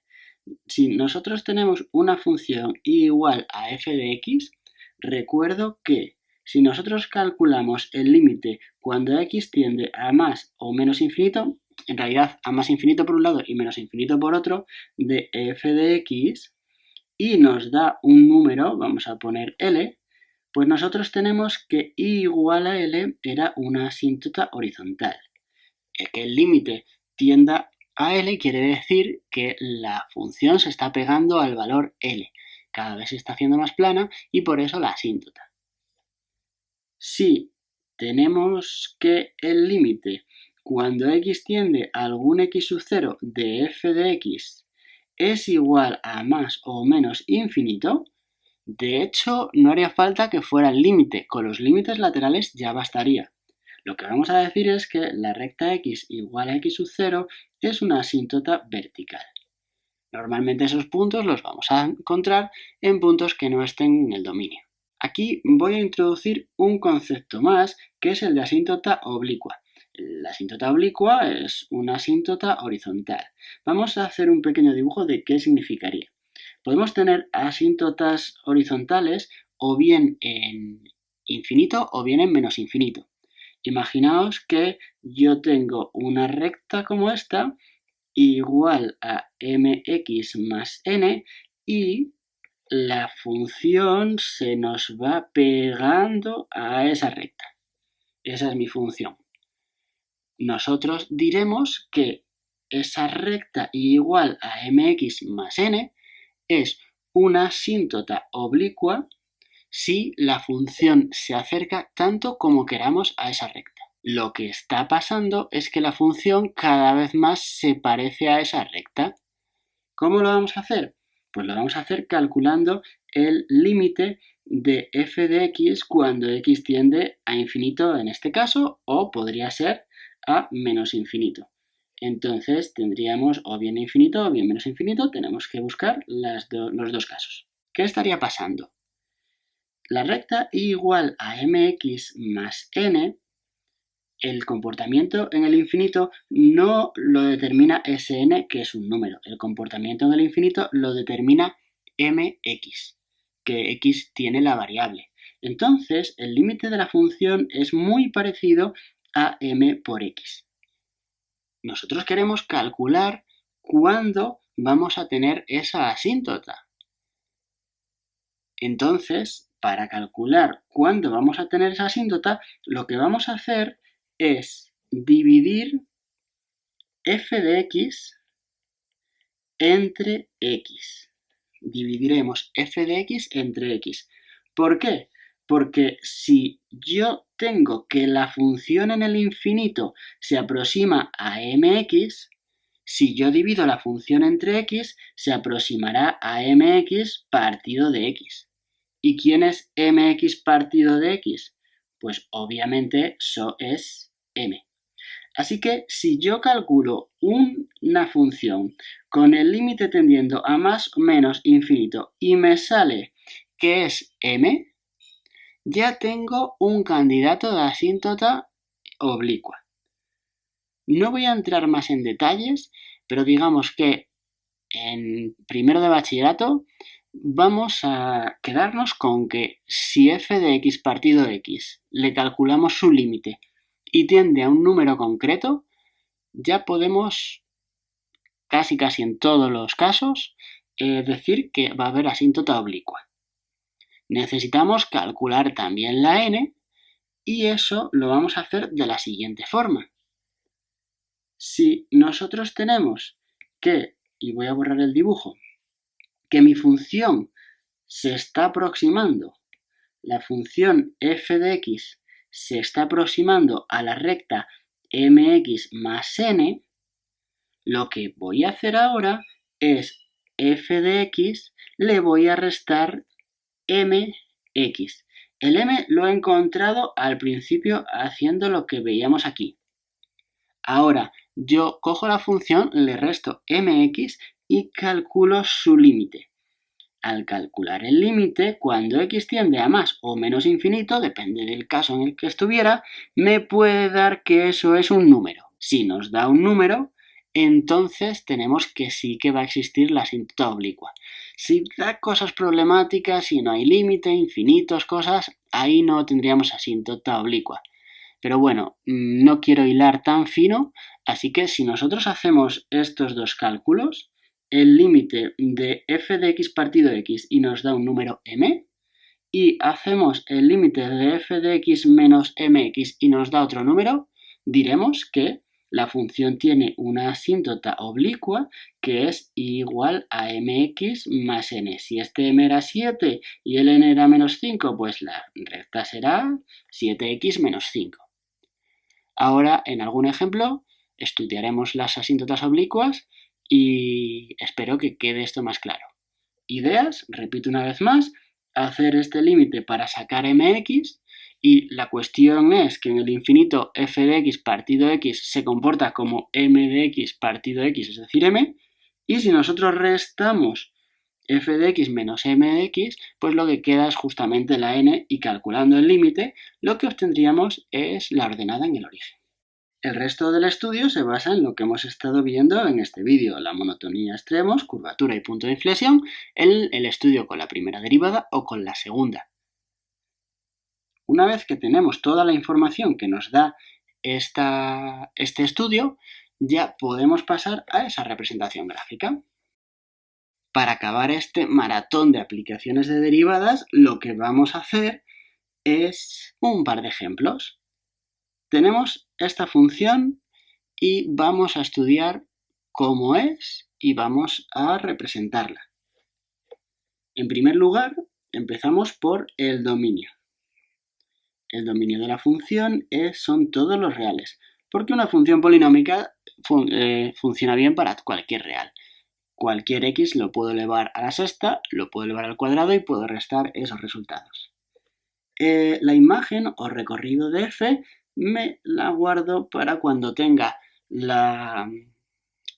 Si nosotros tenemos una función y igual a f de x, recuerdo que si nosotros calculamos el límite cuando x tiende a más o menos infinito, en realidad a más infinito por un lado y menos infinito por otro, de f de x, y nos da un número, vamos a poner L, pues nosotros tenemos que I igual a L era una asíntota horizontal. Que el límite tienda a L quiere decir que la función se está pegando al valor L. Cada vez se está haciendo más plana y por eso la asíntota. Si tenemos que el límite cuando x tiende a algún x sub 0 de f de x es igual a más o menos infinito, de hecho no haría falta que fuera el límite, con los límites laterales ya bastaría. Lo que vamos a decir es que la recta x igual a x sub 0 es una asíntota vertical. Normalmente esos puntos los vamos a encontrar en puntos que no estén en el dominio. Aquí voy a introducir un concepto más que es el de asíntota oblicua. La asíntota oblicua es una asíntota horizontal. Vamos a hacer un pequeño dibujo de qué significaría. Podemos tener asíntotas horizontales o bien en infinito o bien en menos infinito. Imaginaos que yo tengo una recta como esta igual a mx más n y la función se nos va pegando a esa recta. Esa es mi función. Nosotros diremos que esa recta igual a mx más n es una asíntota oblicua si la función se acerca tanto como queramos a esa recta. Lo que está pasando es que la función cada vez más se parece a esa recta. ¿Cómo lo vamos a hacer? Pues lo vamos a hacer calculando el límite de f de x cuando x tiende a infinito en este caso, o podría ser a menos infinito. Entonces tendríamos o bien infinito o bien menos infinito, tenemos que buscar los dos casos. ¿Qué estaría pasando? La recta igual a mx más n, el comportamiento en el infinito no lo determina Sn, que es un número. El comportamiento en el infinito lo determina mx, que x tiene la variable. Entonces, el límite de la función es muy parecido a m por x. Nosotros queremos calcular cuándo vamos a tener esa asíntota. Entonces, para calcular cuándo vamos a tener esa asíntota, lo que vamos a hacer es dividir f de x entre x. Dividiremos f de x entre x. ¿Por qué? Porque si yo tengo que la función en el infinito se aproxima a mx, si yo divido la función entre x, se aproximará a mx partido de x. ¿Y quién es mx partido de x? Pues obviamente eso es m. Así que si yo calculo una función con el límite tendiendo a más o menos infinito y me sale que es m, ya tengo un candidato de asíntota oblicua. No voy a entrar más en detalles, pero digamos que en primero de bachillerato vamos a quedarnos con que si f de x partido de x le calculamos su límite y tiende a un número concreto, ya podemos casi en todos los casos decir que va a haber asíntota oblicua. Necesitamos calcular también la n y eso lo vamos a hacer de la siguiente forma. Si nosotros tenemos que, y voy a borrar el dibujo, que mi función se está aproximando, la función f de x se está aproximando a la recta mx más n, lo que voy a hacer ahora es f de x le voy a restar mx. El m lo he encontrado al principio haciendo lo que veíamos aquí. Ahora, yo cojo la función, le resto mx y calculo su límite. Al calcular el límite, cuando x tiende a más o menos infinito, depende del caso en el que estuviera, me puede dar que eso es un número. Si nos da un número, entonces tenemos que sí que va a existir la asíntota oblicua. Si da cosas problemáticas, si no hay límite, infinitos, cosas, ahí no tendríamos asíntota oblicua. Pero bueno, no quiero hilar tan fino, así que si nosotros hacemos estos dos cálculos, el límite de f de x partido x y nos da un número m, y hacemos el límite de f de x menos mx y nos da otro número, diremos que la función tiene una asíntota oblicua que es igual a mx más n. Si este m era 7 y el n era menos 5, pues la recta será 7x menos 5. Ahora, en algún ejemplo, estudiaremos las asíntotas oblicuas y espero que quede esto más claro. Ideas, repito una vez más, hacer este límite para sacar mx y la cuestión es que en el infinito f de x partido x se comporta como m de x partido x, es decir, m, y si nosotros restamos f de x menos m de x, pues lo que queda es justamente la n y calculando el límite, lo que obtendríamos es la ordenada en el origen. El resto del estudio se basa en lo que hemos estado viendo en este vídeo, la monotonía extremos, curvatura y punto de inflexión, en el estudio con la primera derivada o con la segunda. Una vez que tenemos toda la información que nos da este estudio, ya podemos pasar a esa representación gráfica. Para acabar este maratón de aplicaciones de derivadas, lo que vamos a hacer es un par de ejemplos. Tenemos esta función y vamos a estudiar cómo es y vamos a representarla. En primer lugar, empezamos por el dominio. El dominio de la función son todos los reales, porque una función polinómica funciona bien para cualquier real. Cualquier x lo puedo elevar a la sexta, lo puedo elevar al cuadrado y puedo restar esos resultados. La imagen o recorrido de f me la guardo para cuando tenga la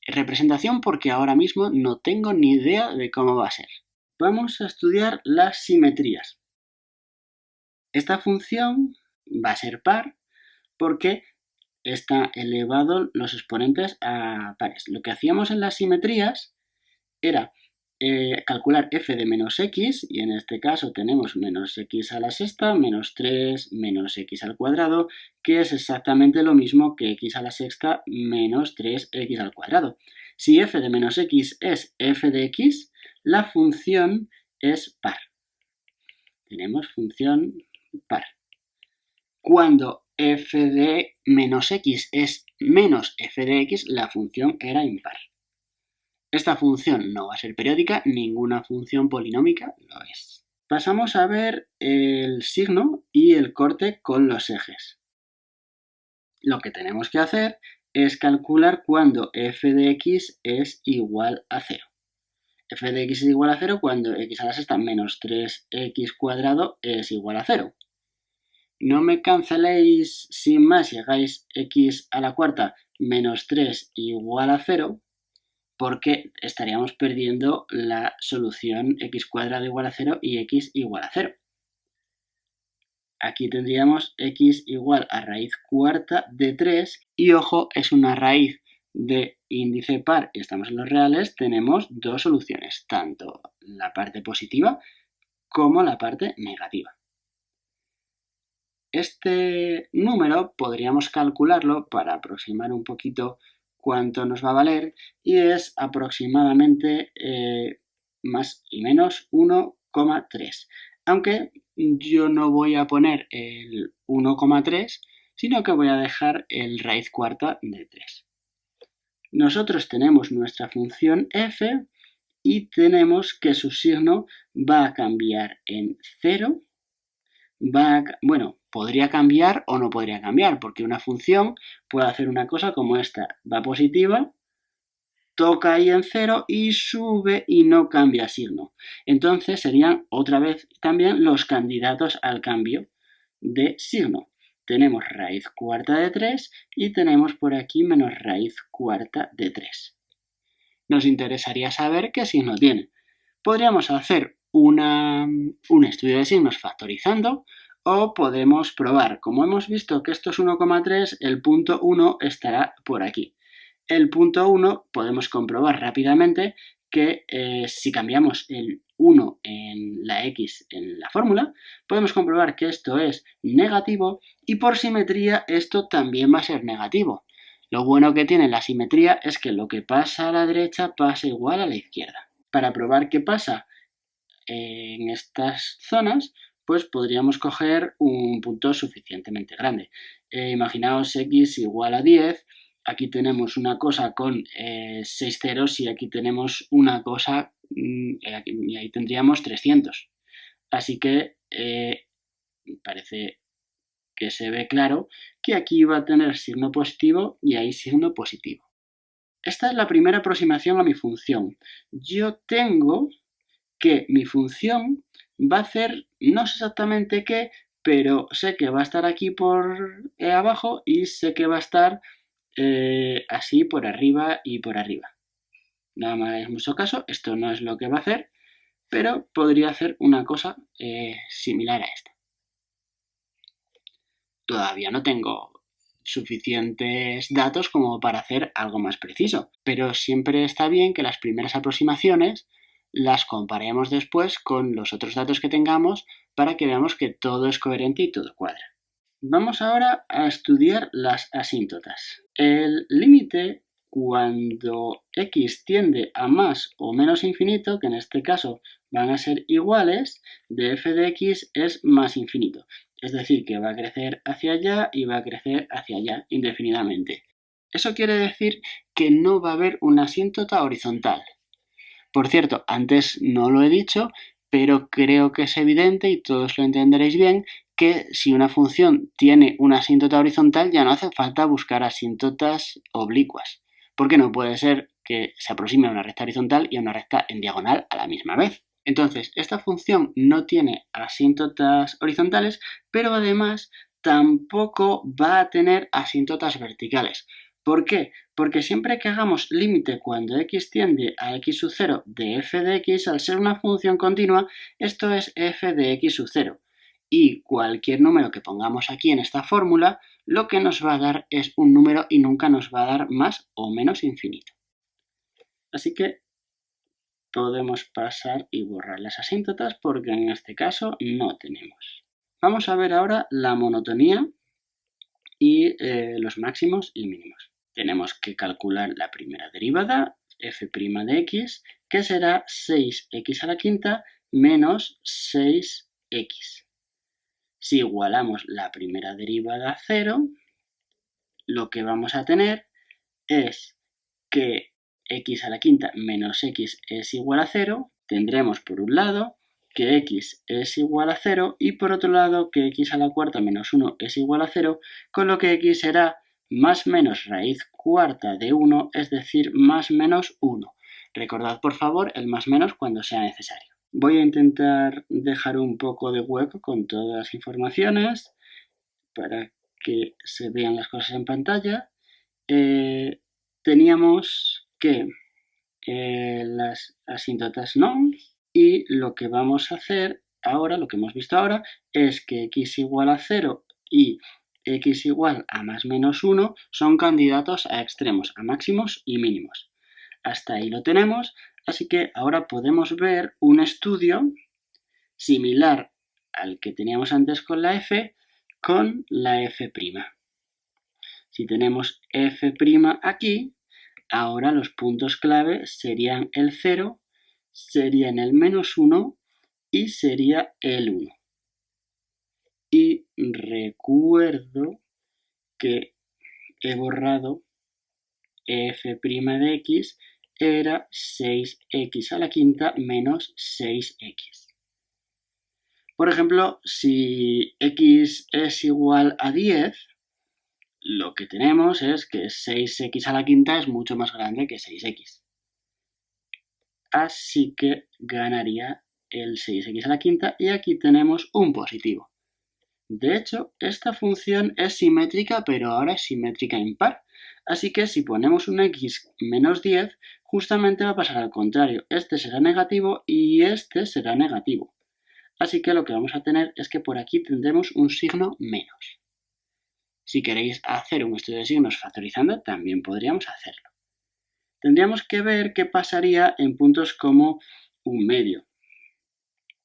representación porque ahora mismo no tengo ni idea de cómo va a ser. Vamos a estudiar las simetrías. Esta función va a ser par porque está elevado los exponentes a pares. Lo que hacíamos en las simetrías era calcular f de menos x, y en este caso tenemos menos x a la sexta, menos 3, menos x al cuadrado, que es exactamente lo mismo que x a la sexta menos 3x al cuadrado. Si f de menos x es f de x, la función es par. Tenemos función par. Cuando f de menos x es menos f de x, la función era impar. Esta función no va a ser periódica, ninguna función polinómica lo es. Pasamos a ver el signo y el corte con los ejes. Lo que tenemos que hacer es calcular cuando f de x es igual a 0. F de x es igual a 0 cuando x a la sexta menos 3x cuadrado es igual a 0. No me canceléis sin más y hagáis x a la cuarta menos 3 igual a 0, porque estaríamos perdiendo la solución x cuadrado igual a 0 y x igual a 0. Aquí tendríamos x igual a raíz cuarta de 3 y ojo, es una raíz de índice par y estamos en los reales, tenemos dos soluciones, tanto la parte positiva como la parte negativa. Este número podríamos calcularlo para aproximar un poquito cuánto nos va a valer y es aproximadamente más y menos 1,3. Aunque yo no voy a poner el 1,3, sino que voy a dejar el raíz cuarta de 3. Nosotros tenemos nuestra función f y tenemos que su signo va a cambiar en 0. Podría cambiar o no podría cambiar, porque una función puede hacer una cosa como esta. Va positiva, toca ahí en 0 y sube y no cambia signo. Entonces serían otra vez también los candidatos al cambio de signo. tenemos raíz cuarta de 3 y tenemos por aquí menos raíz cuarta de 3. Nos interesaría saber qué signo tiene. Podríamos hacer un estudio de signos factorizando o podemos probar. Como hemos visto que esto es 1,3, el punto 1 estará por aquí. El punto 1 podemos comprobar rápidamente que si cambiamos el 1 en la x en la fórmula, podemos comprobar que esto es negativo y por simetría esto también va a ser negativo. Lo bueno que tiene la simetría es que lo que pasa a la derecha pasa igual a la izquierda. Para probar qué pasa en estas zonas, pues podríamos coger un punto suficientemente grande. Imaginaos x igual a 10, aquí tenemos una cosa con 6 ceros y aquí tenemos una cosa y ahí tendríamos 300. Así que parece que se ve claro que aquí va a tener signo positivo y ahí signo positivo. Esta es la primera aproximación a mi función. Yo tengo que mi función va a hacer, no sé exactamente qué, pero sé que va a estar aquí por abajo y sé que va a estar así por arriba y por arriba. No me hagáis mucho caso, esto no es lo que va a hacer, pero podría hacer una cosa similar a esta. Todavía no tengo suficientes datos como para hacer algo más preciso, pero siempre está bien que las primeras aproximaciones las comparemos después con los otros datos que tengamos para que veamos que todo es coherente y todo cuadra. Vamos ahora a estudiar las asíntotas. El límite cuando x tiende a más o menos infinito, que en este caso van a ser iguales, de f de x es más infinito. Es decir, que va a crecer hacia allá y va a crecer hacia allá indefinidamente. Eso quiere decir que no va a haber una asíntota horizontal. Por cierto, antes no lo he dicho, pero creo que es evidente y todos lo entenderéis bien que si una función tiene una asíntota horizontal ya no hace falta buscar asíntotas oblicuas, porque no puede ser que se aproxime a una recta horizontal y a una recta en diagonal a la misma vez. Entonces, esta función no tiene asíntotas horizontales, pero además tampoco va a tener asíntotas verticales. ¿Por qué? Porque siempre que hagamos límite cuando x tiende a x sub 0 de f de x, al ser una función continua, esto es f de x sub 0. Y cualquier número que pongamos aquí en esta fórmula, lo que nos va a dar es un número y nunca nos va a dar más o menos infinito. Así que podemos pasar y borrar las asíntotas porque en este caso no tenemos. Vamos a ver ahora la monotonía y los máximos y mínimos. Tenemos que calcular la primera derivada, f' de x, que será 6x a la quinta menos 6x. Si igualamos la primera derivada a 0, lo que vamos a tener es que x a la quinta menos x es igual a 0. Tendremos por un lado que x es igual a 0 y por otro lado que x a la cuarta menos 1 es igual a 0, con lo que x será más menos raíz cuarta de 1, es decir, más menos 1. Recordad por favor el más menos cuando sea necesario. Voy a intentar dejar un poco de hueco con todas las informaciones para que se vean las cosas en pantalla. Teníamos que las asíntotas non y lo que vamos a hacer ahora, lo que hemos visto ahora, es que x igual a 0 y x igual a más menos 1 son candidatos a extremos, a máximos y mínimos. Hasta ahí lo tenemos, así que ahora podemos ver un estudio similar al que teníamos antes con la f, con la f'. Si tenemos f' aquí, ahora los puntos clave serían el 0, serían el menos 1 y sería el 1. Y recuerdo que he borrado f' de x era 6x a la quinta menos 6x. Por ejemplo, si x es igual a 10, lo que tenemos es que 6x a la quinta es mucho más grande que 6x. Así que ganaría el 6x a la quinta y aquí tenemos un positivo. De hecho, esta función es simétrica, pero ahora es simétrica impar. Así que si ponemos un x menos 10, justamente va a pasar al contrario. Este será negativo y este será negativo. Así que lo que vamos a tener es que por aquí tendremos un signo menos. Si queréis hacer un estudio de signos factorizando, también podríamos hacerlo. Tendríamos que ver qué pasaría en puntos como un medio.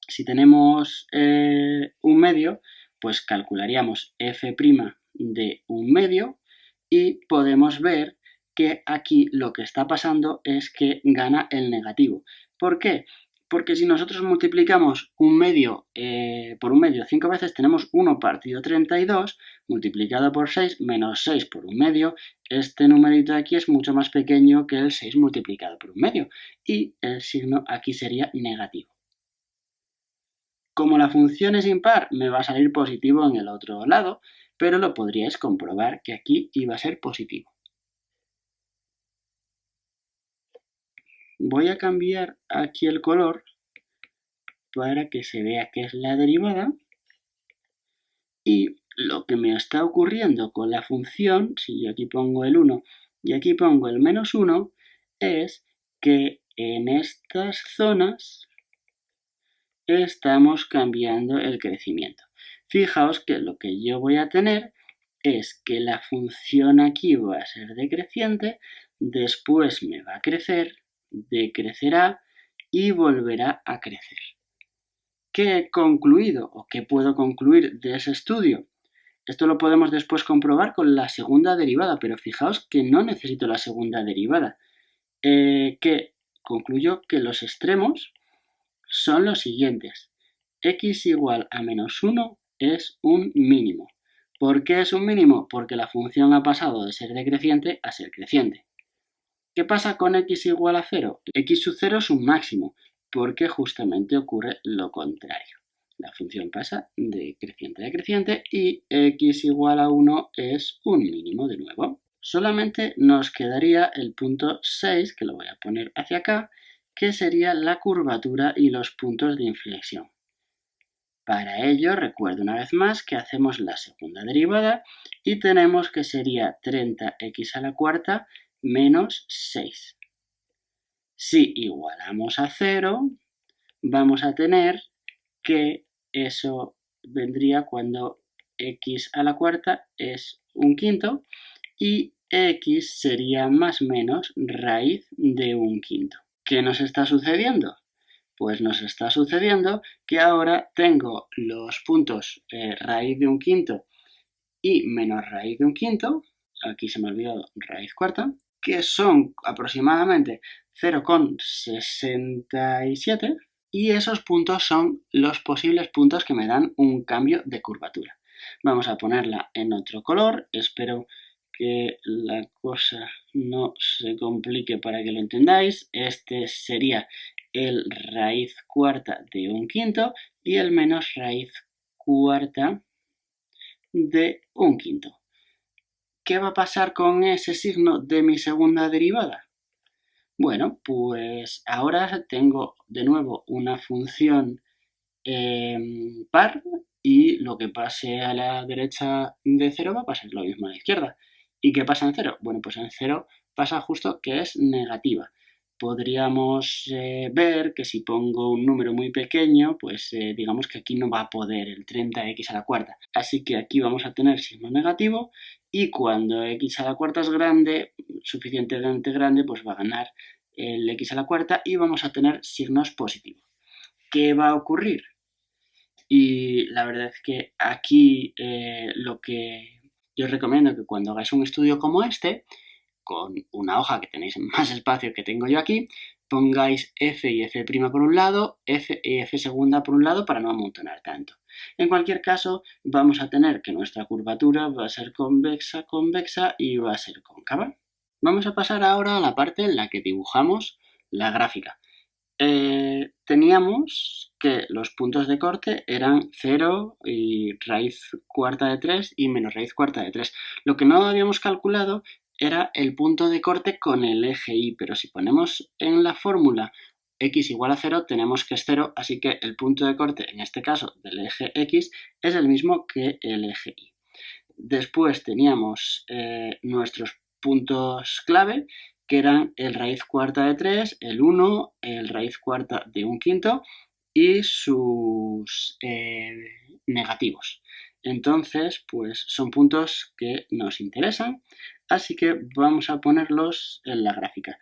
Si tenemos un medio, pues calcularíamos f' de un medio y podemos ver que aquí lo que está pasando es que gana el negativo. ¿Por qué? Porque si nosotros multiplicamos un medio por un medio 5 veces, tenemos 1 partido 32 multiplicado por 6 menos 6 por un medio. Este numerito de aquí es mucho más pequeño que el 6 multiplicado por un medio y el signo aquí sería negativo. Como la función es impar, me va a salir positivo en el otro lado, pero lo podríais comprobar que aquí iba a ser positivo. Voy a cambiar aquí el color para que se vea que es la derivada. Y lo que me está ocurriendo con la función, si yo aquí pongo el 1 y aquí pongo el menos 1, es que en estas zonas estamos cambiando el crecimiento. Fijaos que lo que yo voy a tener es que la función aquí va a ser decreciente, después me va a crecer, decrecerá y volverá a crecer. ¿Qué he concluido o qué puedo concluir de ese estudio? Esto lo podemos después comprobar con la segunda derivada, pero fijaos que no necesito la segunda derivada. Que concluyo que los extremos son los siguientes. X igual a menos 1 es un mínimo. ¿Por qué es un mínimo? Porque la función ha pasado de ser decreciente a ser creciente. ¿Qué pasa con x igual a 0? X sub 0 es un máximo, porque justamente ocurre lo contrario. La función pasa de creciente a decreciente y x igual a 1 es un mínimo de nuevo. Solamente nos quedaría el punto 6, que lo voy a poner hacia acá, que sería la curvatura y los puntos de inflexión. Para ello, recuerdo una vez más que hacemos la segunda derivada y tenemos que sería 30x a la cuarta menos 6. Si igualamos a 0, vamos a tener que eso vendría cuando x a la cuarta es un quinto y x sería más o menos raíz de un quinto. ¿Qué nos está sucediendo? Pues nos está sucediendo que ahora tengo los puntos raíz de un quinto y menos raíz de un quinto, aquí se me ha olvidado raíz cuarta, que son aproximadamente 0,67 y esos puntos son los posibles puntos que me dan un cambio de curvatura. Vamos a ponerla en otro color, espero que la cosa no se complique para que lo entendáis. Este sería el raíz cuarta de un quinto y el menos raíz cuarta de un quinto. ¿Qué va a pasar con ese signo de mi segunda derivada? Bueno, pues ahora tengo de nuevo una función par y lo que pase a la derecha de 0 va a pasar lo mismo a la izquierda. ¿Y qué pasa en 0? Bueno, pues en 0 pasa justo que es negativa. Podríamos ver que si pongo un número muy pequeño, pues digamos que aquí no va a poder el 30x a la cuarta. Así que aquí vamos a tener signo negativo y cuando x a la cuarta es grande, suficientemente grande, pues va a ganar el x a la cuarta y vamos a tener signos positivos. ¿Qué va a ocurrir? Y la verdad es que aquí lo que yo os recomiendo que cuando hagáis un estudio como este, con una hoja que tenéis más espacio que tengo yo aquí, pongáis f y f' por un lado, f y f segunda por un lado para no amontonar tanto. En cualquier caso, vamos a tener que nuestra curvatura va a ser convexa, convexa y va a ser cóncava. Vamos a pasar ahora a la parte en la que dibujamos la gráfica. Teníamos que los puntos de corte eran 0 y raíz cuarta de 3 y menos raíz cuarta de 3. Lo que no habíamos calculado era el punto de corte con el eje Y, pero si ponemos en la fórmula x igual a 0 tenemos que es 0, así que el punto de corte, en este caso del eje x, es el mismo que el eje y. Después teníamos nuestros puntos clave, que eran el raíz cuarta de 3, el 1, el raíz cuarta de 1/5 y sus negativos. Entonces, pues son puntos que nos interesan, así que vamos a ponerlos en la gráfica.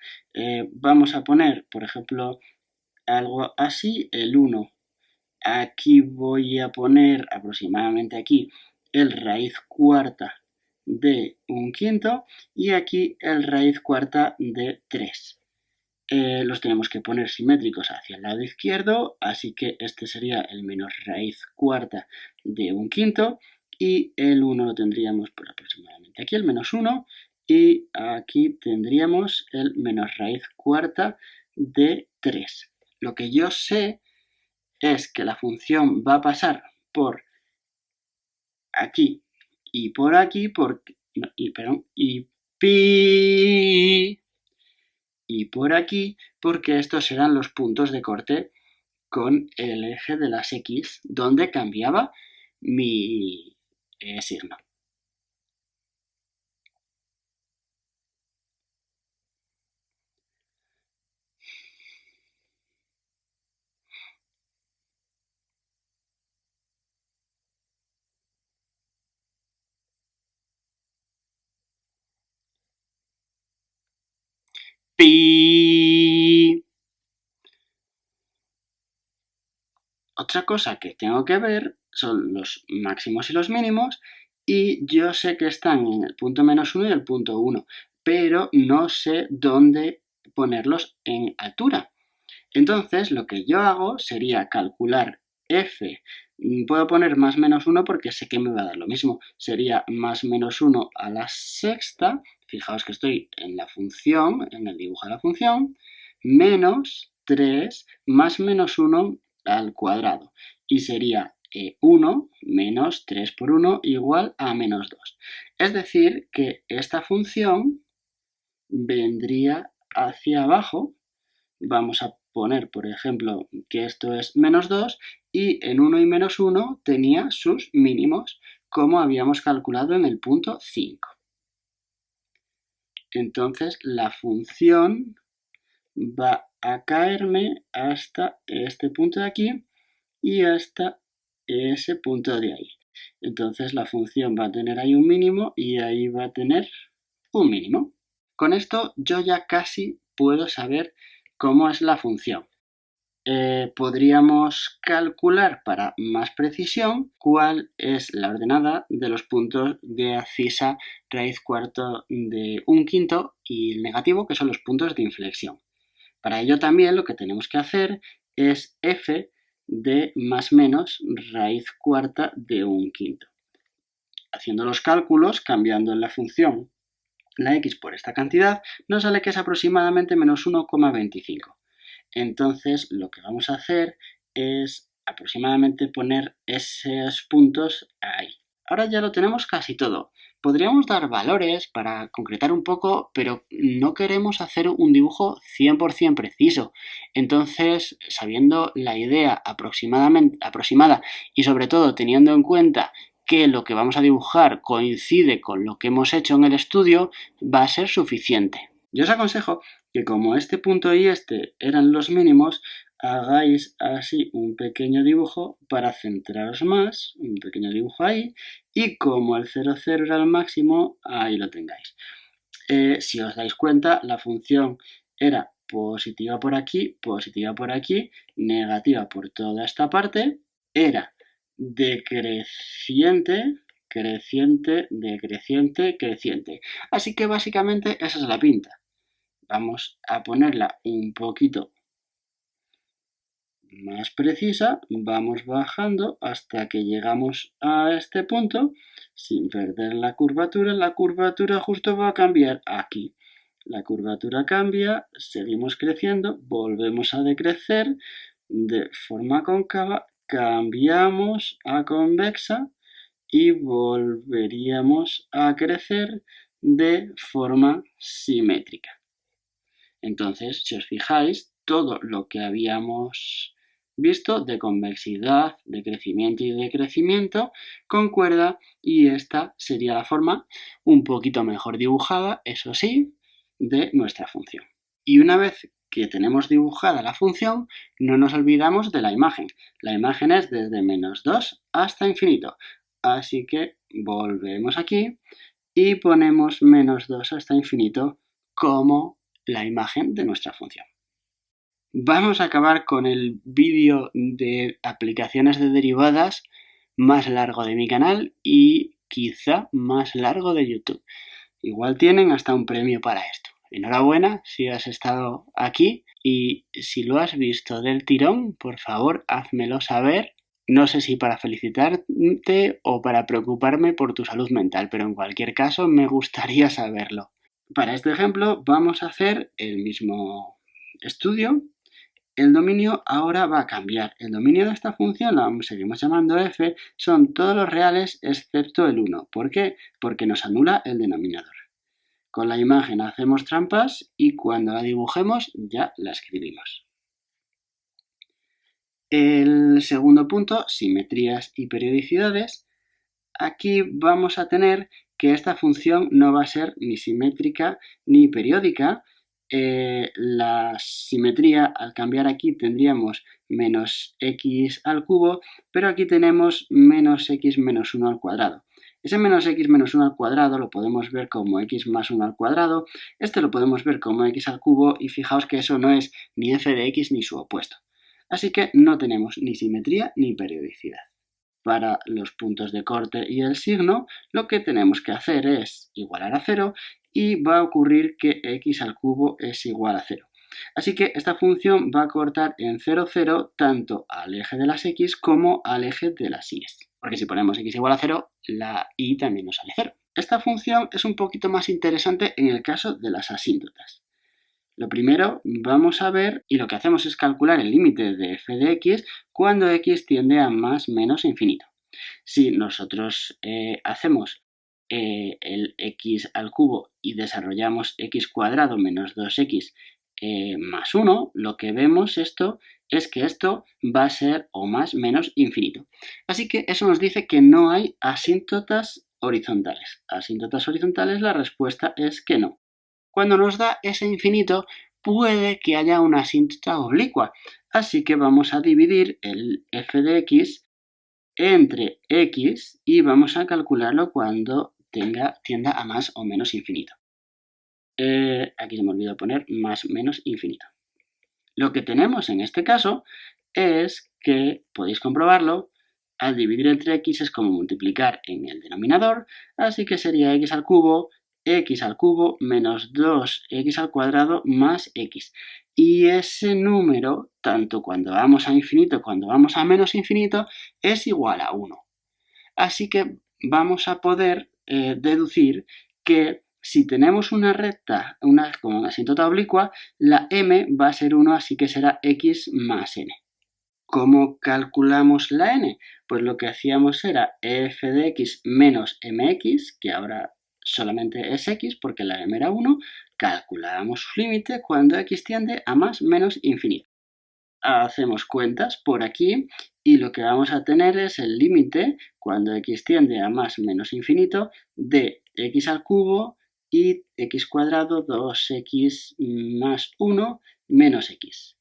Vamos a poner, por ejemplo, algo así, el 1. Aquí voy a poner aproximadamente aquí el raíz cuarta de 1/5 y aquí el raíz cuarta de 3. Los tenemos que poner simétricos hacia el lado izquierdo, así que este sería el menos raíz cuarta de 1/5 y el 1 lo tendríamos por aproximadamente aquí, el menos 1, y aquí tendríamos el menos raíz cuarta de 3. Lo que yo sé es que la función va a pasar por aquí y por aquí, y por aquí, porque estos eran los puntos de corte con el eje de las X, donde cambiaba mi signo. Pi. Otra cosa que tengo que ver son los máximos y los mínimos, y yo sé que están en el punto menos 1 y el punto 1, pero no sé dónde ponerlos en altura. Entonces, lo que yo hago sería calcular f. Puedo poner más menos 1 porque sé que me va a dar lo mismo. Sería más menos 1 a la sexta, fijaos que estoy en la función, en el dibujo de la función, menos 3 más menos 1 al cuadrado. Y sería 1 menos 3 por 1 igual a menos 2. Es decir, que esta función vendría hacia abajo. Vamos a poner, por ejemplo, que esto es menos 2 y en 1 y menos 1 tenía sus mínimos, como habíamos calculado en el punto 5. Entonces la función va a caerme hasta este punto de aquí y hasta ese punto de ahí. Entonces la función va a tener ahí un mínimo y ahí va a tener un mínimo. Con esto yo ya casi puedo saber cómo es la función. Podríamos calcular para más precisión cuál es la ordenada de los puntos de abscisa raíz cuarta de 1/5 y el negativo, que son los puntos de inflexión. Para ello también lo que tenemos que hacer es f de más menos raíz cuarta de 1/5. Haciendo los cálculos, cambiando en la función la x por esta cantidad, nos sale que es aproximadamente menos 1,25. Entonces lo que vamos a hacer es aproximadamente poner esos puntos ahí. Ahora ya lo tenemos casi todo. Podríamos dar valores para concretar un poco, pero no queremos hacer un dibujo 100% preciso. Entonces, sabiendo la idea aproximada y sobre todo teniendo en cuenta que lo que vamos a dibujar coincide con lo que hemos hecho en el estudio, va a ser suficiente. Yo os aconsejo que como este punto y este eran los mínimos, hagáis así un pequeño dibujo para centraros más, un pequeño dibujo ahí, y como el 0, 0 era el máximo, ahí lo tengáis. Si os dais cuenta, la función era positiva por aquí, negativa por toda esta parte, era decreciente, creciente, decreciente, creciente. Así que básicamente esa es la pinta. Vamos a ponerla un poquito más precisa, vamos bajando hasta que llegamos a este punto sin perder la curvatura justo va a cambiar aquí. La curvatura cambia, seguimos creciendo, volvemos a decrecer de forma cóncava, cambiamos a convexa y volveríamos a crecer de forma simétrica. Entonces, si os fijáis, todo lo que habíamos visto de convexidad, de crecimiento y decrecimiento concuerda, y esta sería la forma un poquito mejor dibujada, eso sí, de nuestra función. Y una vez que tenemos dibujada la función, no nos olvidamos de la imagen. La imagen es desde -2 hasta infinito. Así que volvemos aquí y ponemos -2 hasta infinito como la imagen de nuestra función. Vamos a acabar con el vídeo de aplicaciones de derivadas más largo de mi canal y quizá más largo de YouTube. Igual tienen hasta un premio para esto. Enhorabuena si has estado aquí, y si lo has visto del tirón, por favor, házmelo saber. No sé si para felicitarte o para preocuparme por tu salud mental, pero en cualquier caso me gustaría saberlo. Para este ejemplo vamos a hacer el mismo estudio. El dominio ahora va a cambiar. El dominio de esta función, la seguimos llamando f, son todos los reales excepto el 1. ¿Por qué? Porque nos anula el denominador. Con la imagen hacemos trampas y cuando la dibujemos ya la escribimos. El segundo punto, simetrías y periodicidades. Aquí vamos a tener que esta función no va a ser ni simétrica ni periódica. La simetría, al cambiar aquí tendríamos menos x al cubo, pero aquí tenemos menos x menos 1 al cuadrado. Ese menos x menos 1 al cuadrado lo podemos ver como x más 1 al cuadrado, este lo podemos ver como x al cubo, y fijaos que eso no es ni f de x ni su opuesto. Así que no tenemos ni simetría ni periodicidad. Para los puntos de corte y el signo, lo que tenemos que hacer es igualar a 0 y va a ocurrir que x al cubo es igual a 0. Así que esta función va a cortar en 0, 0 tanto al eje de las x como al eje de las y. Porque si ponemos x igual a 0, la y también nos sale 0. Esta función es un poquito más interesante en el caso de las asíntotas. Lo primero vamos a ver, y lo que hacemos es calcular el límite de f de x cuando x tiende a más menos infinito. Si nosotros hacemos el x al cubo y desarrollamos x cuadrado menos 2x más 1, lo que vemos es que esto va a ser o más menos infinito. Así que eso nos dice que no hay asíntotas horizontales. Asíntotas horizontales, la respuesta es que no. Cuando nos da ese infinito, puede que haya una asíntota oblicua. Así que vamos a dividir el f de x entre x y vamos a calcularlo cuando tienda a más o menos infinito. Aquí se me olvidó poner más menos infinito. Lo que tenemos en este caso es que, podéis comprobarlo, al dividir entre x es como multiplicar en el denominador, así que sería x al cubo menos 2x al cuadrado más x. Y ese número, tanto cuando vamos a infinito como cuando vamos a menos infinito, es igual a 1. Así que vamos a poder deducir que si tenemos una recta con una asíntota oblicua, la m va a ser 1, así que será x más n. ¿Cómo calculamos la n? Pues lo que hacíamos era f de x menos mx, que ahora solamente es x porque la m era 1, calculábamos su límite cuando x tiende a más menos infinito. Hacemos cuentas por aquí y lo que vamos a tener es el límite cuando x tiende a más menos infinito de x al cubo y x cuadrado 2x más 1 menos x.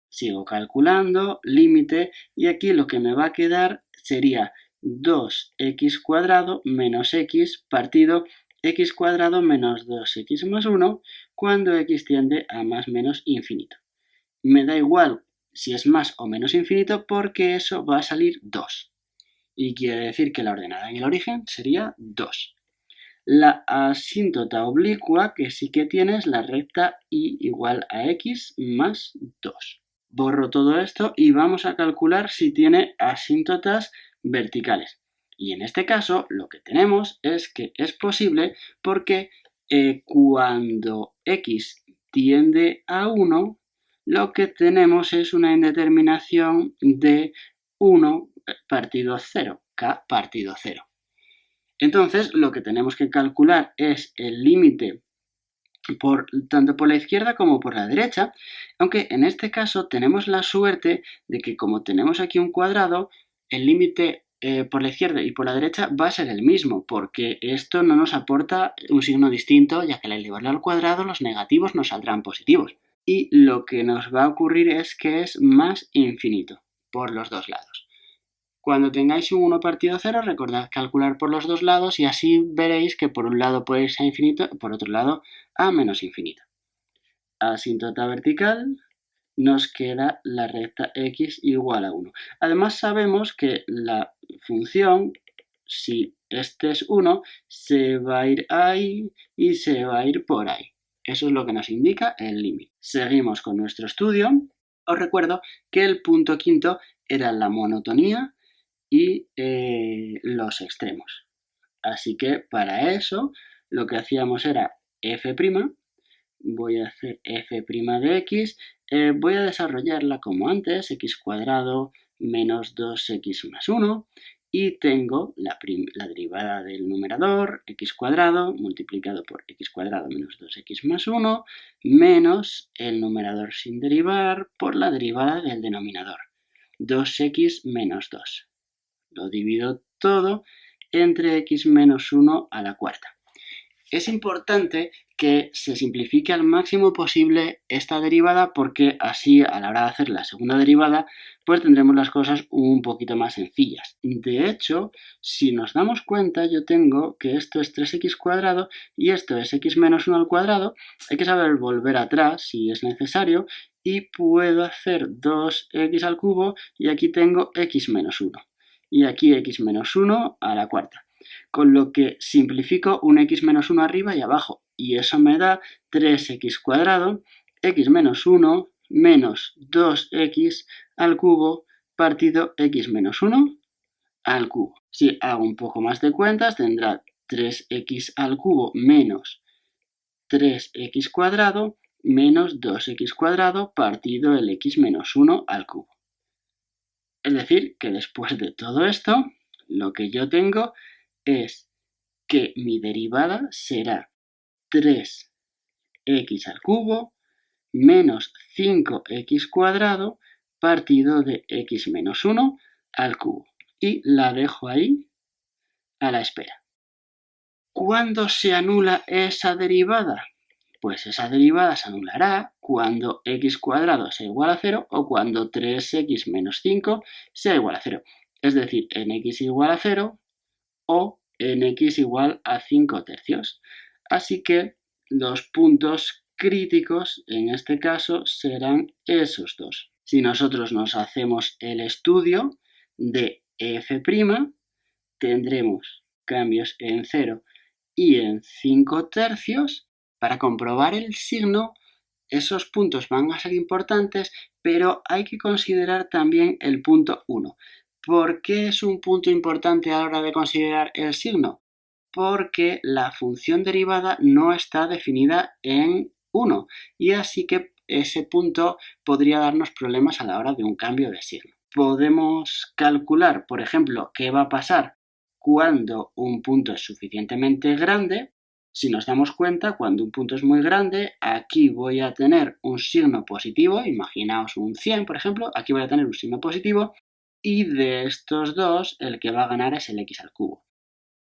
Sigo calculando, límite, y aquí lo que me va a quedar sería 2x cuadrado menos x partido x cuadrado menos 2x más 1 cuando x tiende a más menos infinito. Me da igual si es más o menos infinito porque eso va a salir 2. Y quiere decir que la ordenada en el origen sería 2. La asíntota oblicua que sí que tiene es la recta y igual a x más 2. Borro todo esto y vamos a calcular si tiene asíntotas verticales. Y en este caso lo que tenemos es que es posible porque cuando x tiende a 1, lo que tenemos es una indeterminación de 1 partido 0, k partido 0. Entonces lo que tenemos que calcular es el límite tanto por la izquierda como por la derecha, aunque en este caso tenemos la suerte de que como tenemos aquí un cuadrado, el límite por la izquierda y por la derecha va a ser el mismo, porque esto no nos aporta un signo distinto, ya que al elevarlo al cuadrado los negativos nos saldrán positivos. Y lo que nos va a ocurrir es que es más infinito por los dos lados. Cuando tengáis un 1 partido a 0, recordad calcular por los dos lados y así veréis que por un lado puede irse a infinito y por otro lado a menos infinito. Asíntota vertical, nos queda la recta x igual a 1. Además sabemos que la función, si este es 1, se va a ir ahí y se va a ir por ahí. Eso es lo que nos indica el límite. Seguimos con nuestro estudio. Os recuerdo que el punto quinto era la monotonía y los extremos. Así que para eso lo que hacíamos era f', voy a hacer f' de x, voy a desarrollarla como antes, x cuadrado menos 2x más 1, y tengo la derivada del numerador, x cuadrado multiplicado por x cuadrado menos 2x más 1, menos el numerador sin derivar por la derivada del denominador, 2x menos 2. Lo divido todo entre x menos 1 a la cuarta. Es importante que se simplifique al máximo posible esta derivada porque así a la hora de hacer la segunda derivada pues tendremos las cosas un poquito más sencillas. De hecho, si nos damos cuenta yo tengo que esto es 3x cuadrado y esto es x menos 1 al cuadrado. Hay que saber volver atrás si es necesario y puedo hacer 2x al cubo y aquí tengo x menos 1 y aquí x menos 1 a la cuarta. Con lo que simplifico un x menos 1 arriba y abajo, y eso me da 3x cuadrado, x menos 1 menos 2x al cubo partido x menos 1 al cubo. Si hago un poco más de cuentas, tendrá 3x al cubo menos 3x cuadrado menos 2x cuadrado partido el x menos 1 al cubo. Es decir, que después de todo esto, lo que yo tengo es que mi derivada será 3x al cubo menos 5x cuadrado partido de x menos 1 al cubo. Y la dejo ahí a la espera. ¿Cuándo se anula esa derivada? Pues esa derivada se anulará cuando x cuadrado sea igual a 0 o cuando 3x menos 5 sea igual a 0. Es decir, en x igual a 0 o en x igual a 5 tercios. Así que los puntos críticos en este caso serán esos dos. Si nosotros nos hacemos el estudio de f', tendremos cambios en 0 y en 5 tercios. Para comprobar el signo, esos puntos van a ser importantes, pero hay que considerar también el punto 1. ¿Por qué es un punto importante a la hora de considerar el signo? Porque la función derivada no está definida en 1 y así que ese punto podría darnos problemas a la hora de un cambio de signo. Podemos calcular, por ejemplo, qué va a pasar cuando un punto es suficientemente grande. Si nos damos cuenta, cuando un punto es muy grande, aquí voy a tener un signo positivo, imaginaos un 100, por ejemplo, aquí voy a tener un signo positivo, y de estos dos, el que va a ganar es el x al cubo.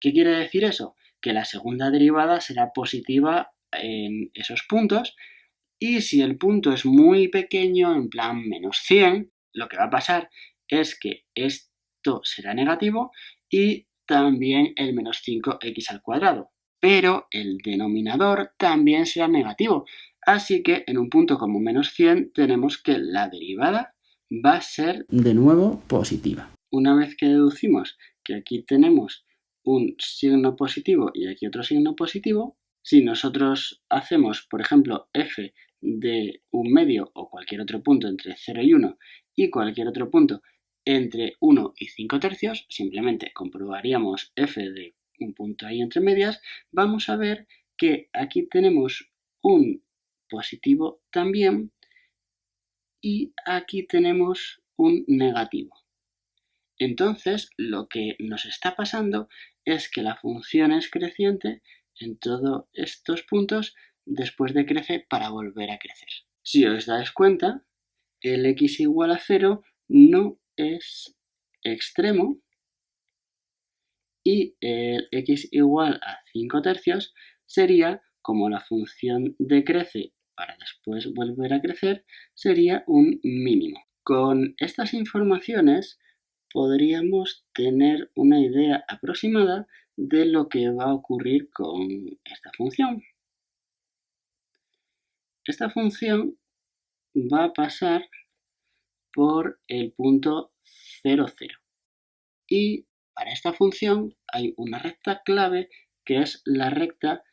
¿Qué quiere decir eso? Que la segunda derivada será positiva en esos puntos, y si el punto es muy pequeño, en plan menos 100, lo que va a pasar es que esto será negativo y también el menos 5x al cuadrado. Pero el denominador también será negativo. Así que en un punto como menos 100 tenemos que la derivada va a ser de nuevo positiva. Una vez que deducimos que aquí tenemos un signo positivo y aquí otro signo positivo, si nosotros hacemos, por ejemplo, f de un medio o cualquier otro punto entre 0 y 1 y cualquier otro punto entre 1 y 5 tercios, simplemente comprobaríamos f de un punto ahí entre medias, vamos a ver que aquí tenemos un positivo también y aquí tenemos un negativo. Entonces, lo que nos está pasando es que la función es creciente en todos estos puntos después decrece para volver a crecer. Si os dais cuenta, el x igual a 0 no es extremo y el x igual a 5 tercios sería, como la función decrece para después volver a crecer, sería un mínimo. Con estas informaciones podríamos tener una idea aproximada de lo que va a ocurrir con esta función. Esta función va a pasar por el punto 0, 0. Y para esta función hay una recta clave que es la recta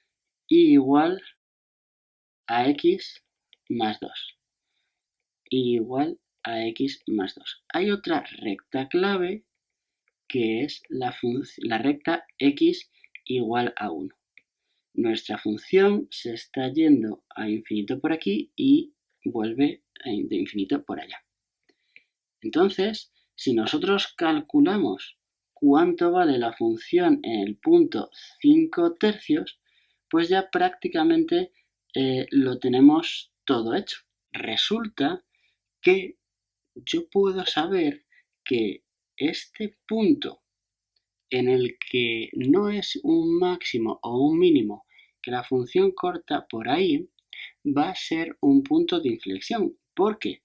y igual a x más 2. Y igual a x más 2. Hay otra recta clave que es la recta x igual a 1. Nuestra función se está yendo a infinito por aquí y vuelve de infinito por allá. Entonces, si nosotros calculamos cuánto vale la función en el punto 5 tercios, pues ya prácticamente lo tenemos todo hecho. Resulta que yo puedo saber que este punto en el que no es un máximo o un mínimo, que la función corta por ahí, va a ser un punto de inflexión. ¿Por qué?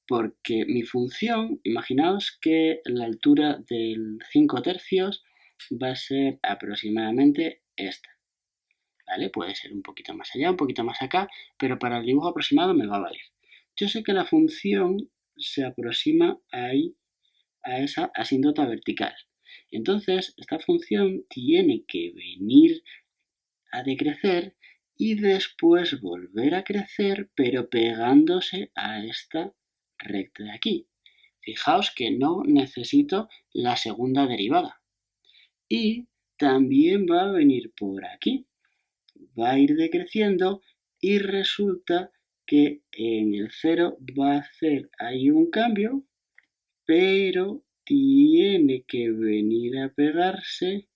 Porque mi función, imaginaos que la altura del 5 tercios va a ser aproximadamente esta. ¿Vale? Puede ser un poquito más allá, un poquito más acá, pero para el dibujo aproximado me va a valer. Yo sé que la función se aproxima ahí a esa asíntota vertical. Entonces, esta función tiene que venir a decrecer y después volver a crecer, pero pegándose a esta recta de aquí. Fijaos que no necesito la segunda derivada. Y también va a venir por aquí. Va a ir decreciendo y resulta que en el 0 va a hacer ahí un cambio, pero tiene que venir a pegarse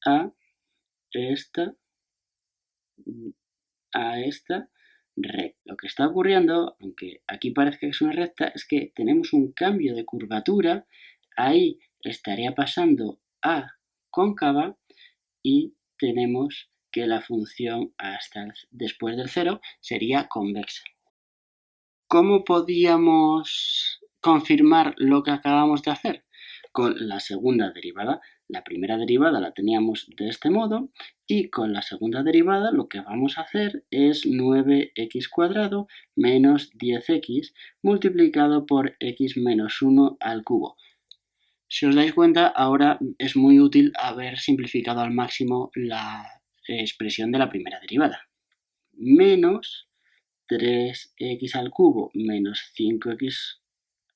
a esta recta. Lo que está ocurriendo, aunque aquí parezca que es una recta, es que tenemos un cambio de curvatura. Ahí estaría pasando a cóncava y tenemos que la función hasta después del 0 sería convexa. ¿Cómo podíamos confirmar lo que acabamos de hacer? Con la segunda derivada. La primera derivada la teníamos de este modo y con la segunda derivada lo que vamos a hacer es 9x² menos 10x multiplicado por x menos 1 al cubo. Si os dais cuenta, ahora es muy útil haber simplificado al máximo la expresión de la primera derivada. Menos 3x al cubo menos 5x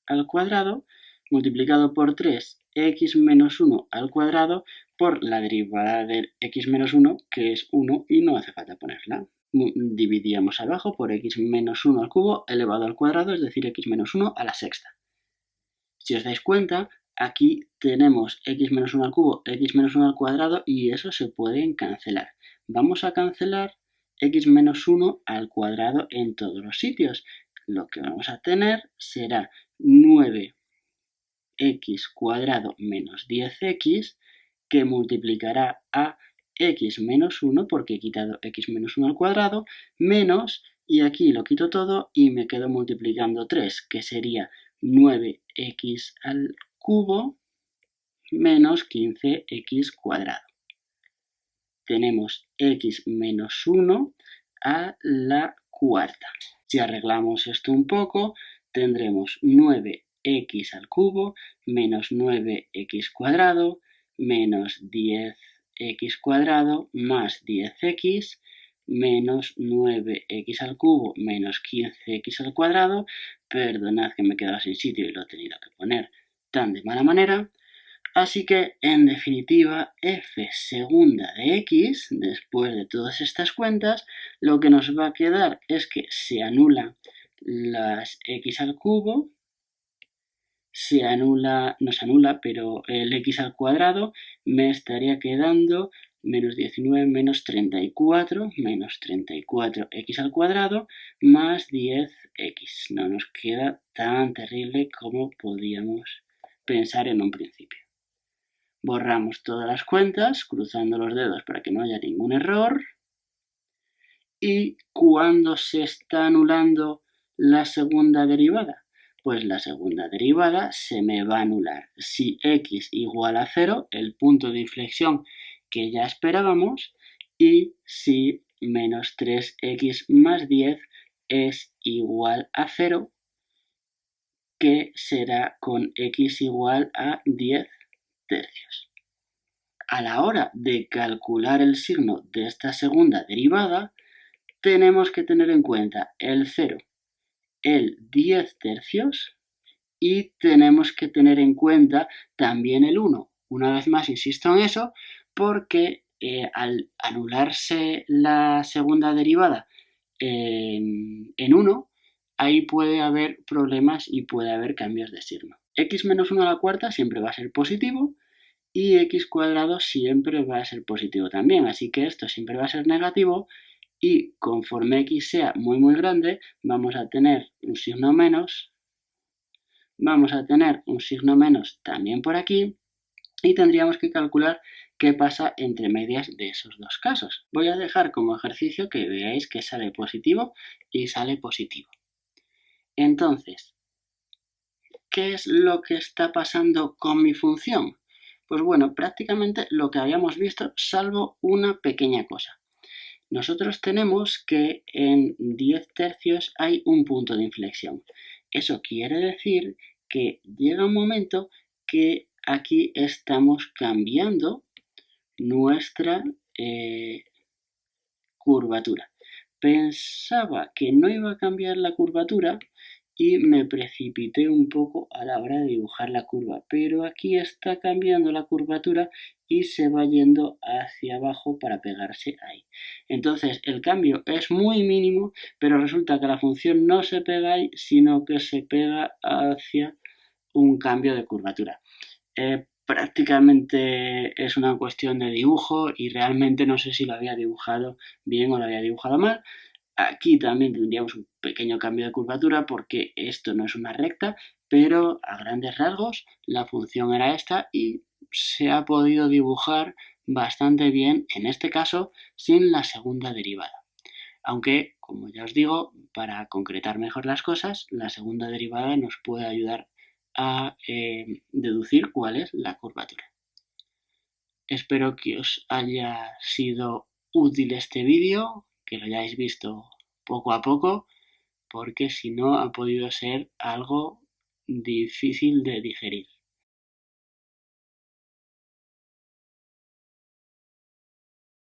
al cuadrado multiplicado por 3x menos 1 al cuadrado por la derivada del x menos 1, que es 1 y no hace falta ponerla. Dividíamos abajo por x menos 1 al cubo elevado al cuadrado, es decir, x menos 1 a la sexta. Si os dais cuenta, aquí tenemos x menos 1 al cubo, x menos 1 al cuadrado y eso se pueden cancelar. Vamos a cancelar x menos 1 al cuadrado en todos los sitios. Lo que vamos a tener será 9x² menos 10x que multiplicará a x menos 1 porque he quitado x menos 1 al cuadrado menos, y aquí lo quito todo y me quedo multiplicando 3, que sería 9x al cubo menos 15x². Tenemos x menos 1 a la cuarta. Si arreglamos esto un poco, tendremos 9x al cubo menos 9x² menos 10x² más 10x menos 9x al cubo menos 15x². Perdonad que me he quedado sin sitio y lo he tenido que poner tan de mala manera. Así que, en definitiva, f segunda de x, después de todas estas cuentas, lo que nos va a quedar es que se anulan las x al cubo, no se anula, pero el x al cuadrado me estaría quedando menos 19 menos 34, menos 34x al cuadrado, más 10x. No nos queda tan terrible como podíamos pensar en un principio. Borramos todas las cuentas, cruzando los dedos para que no haya ningún error. ¿Y cuándo se está anulando la segunda derivada? Pues la segunda derivada se me va a anular si x igual a 0, el punto de inflexión que ya esperábamos, y si menos 3x más 10 es igual a 0, que será con x igual a 10 tercios. A la hora de calcular el signo de esta segunda derivada, tenemos que tener en cuenta el 0, el 10 tercios, y tenemos que tener en cuenta también el 1. Una vez más insisto en eso porque al anularse la segunda derivada en 1, ahí puede haber problemas y puede haber cambios de signo. X menos 1 a la cuarta siempre va a ser positivo y x cuadrado siempre va a ser positivo también, así que esto siempre va a ser negativo. Y conforme x sea muy grande, vamos a tener un signo menos. Vamos a tener un signo menos también por aquí. Y tendríamos que calcular qué pasa entre medias de esos dos casos. Voy a dejar como ejercicio que veáis que sale positivo y sale positivo. Entonces, ¿qué es lo que está pasando con mi función? Pues bueno, prácticamente lo que habíamos visto, salvo una pequeña cosa. Nosotros tenemos que en 10 tercios hay un punto de inflexión. Eso quiere decir que llega un momento que aquí estamos cambiando nuestra curvatura. Pensaba que no iba a cambiar la curvatura y me precipité un poco a la hora de dibujar la curva, pero aquí está cambiando la curvatura y se va yendo hacia abajo para pegarse ahí. Entonces el cambio es muy mínimo, pero resulta que la función no se pega ahí, sino que se pega hacia un cambio de curvatura. Prácticamente es una cuestión de dibujo y realmente no sé si lo había dibujado bien o lo había dibujado mal. Aquí también tendríamos un pequeño cambio de curvatura porque esto no es una recta, pero a grandes rasgos la función era esta y se ha podido dibujar bastante bien, en este caso, sin la segunda derivada. Aunque, como ya os digo, para concretar mejor las cosas, la segunda derivada nos puede ayudar a deducir cuál es la curvatura. Espero que os haya sido útil este vídeo, que lo hayáis visto poco a poco, porque si no ha podido ser algo difícil de digerir.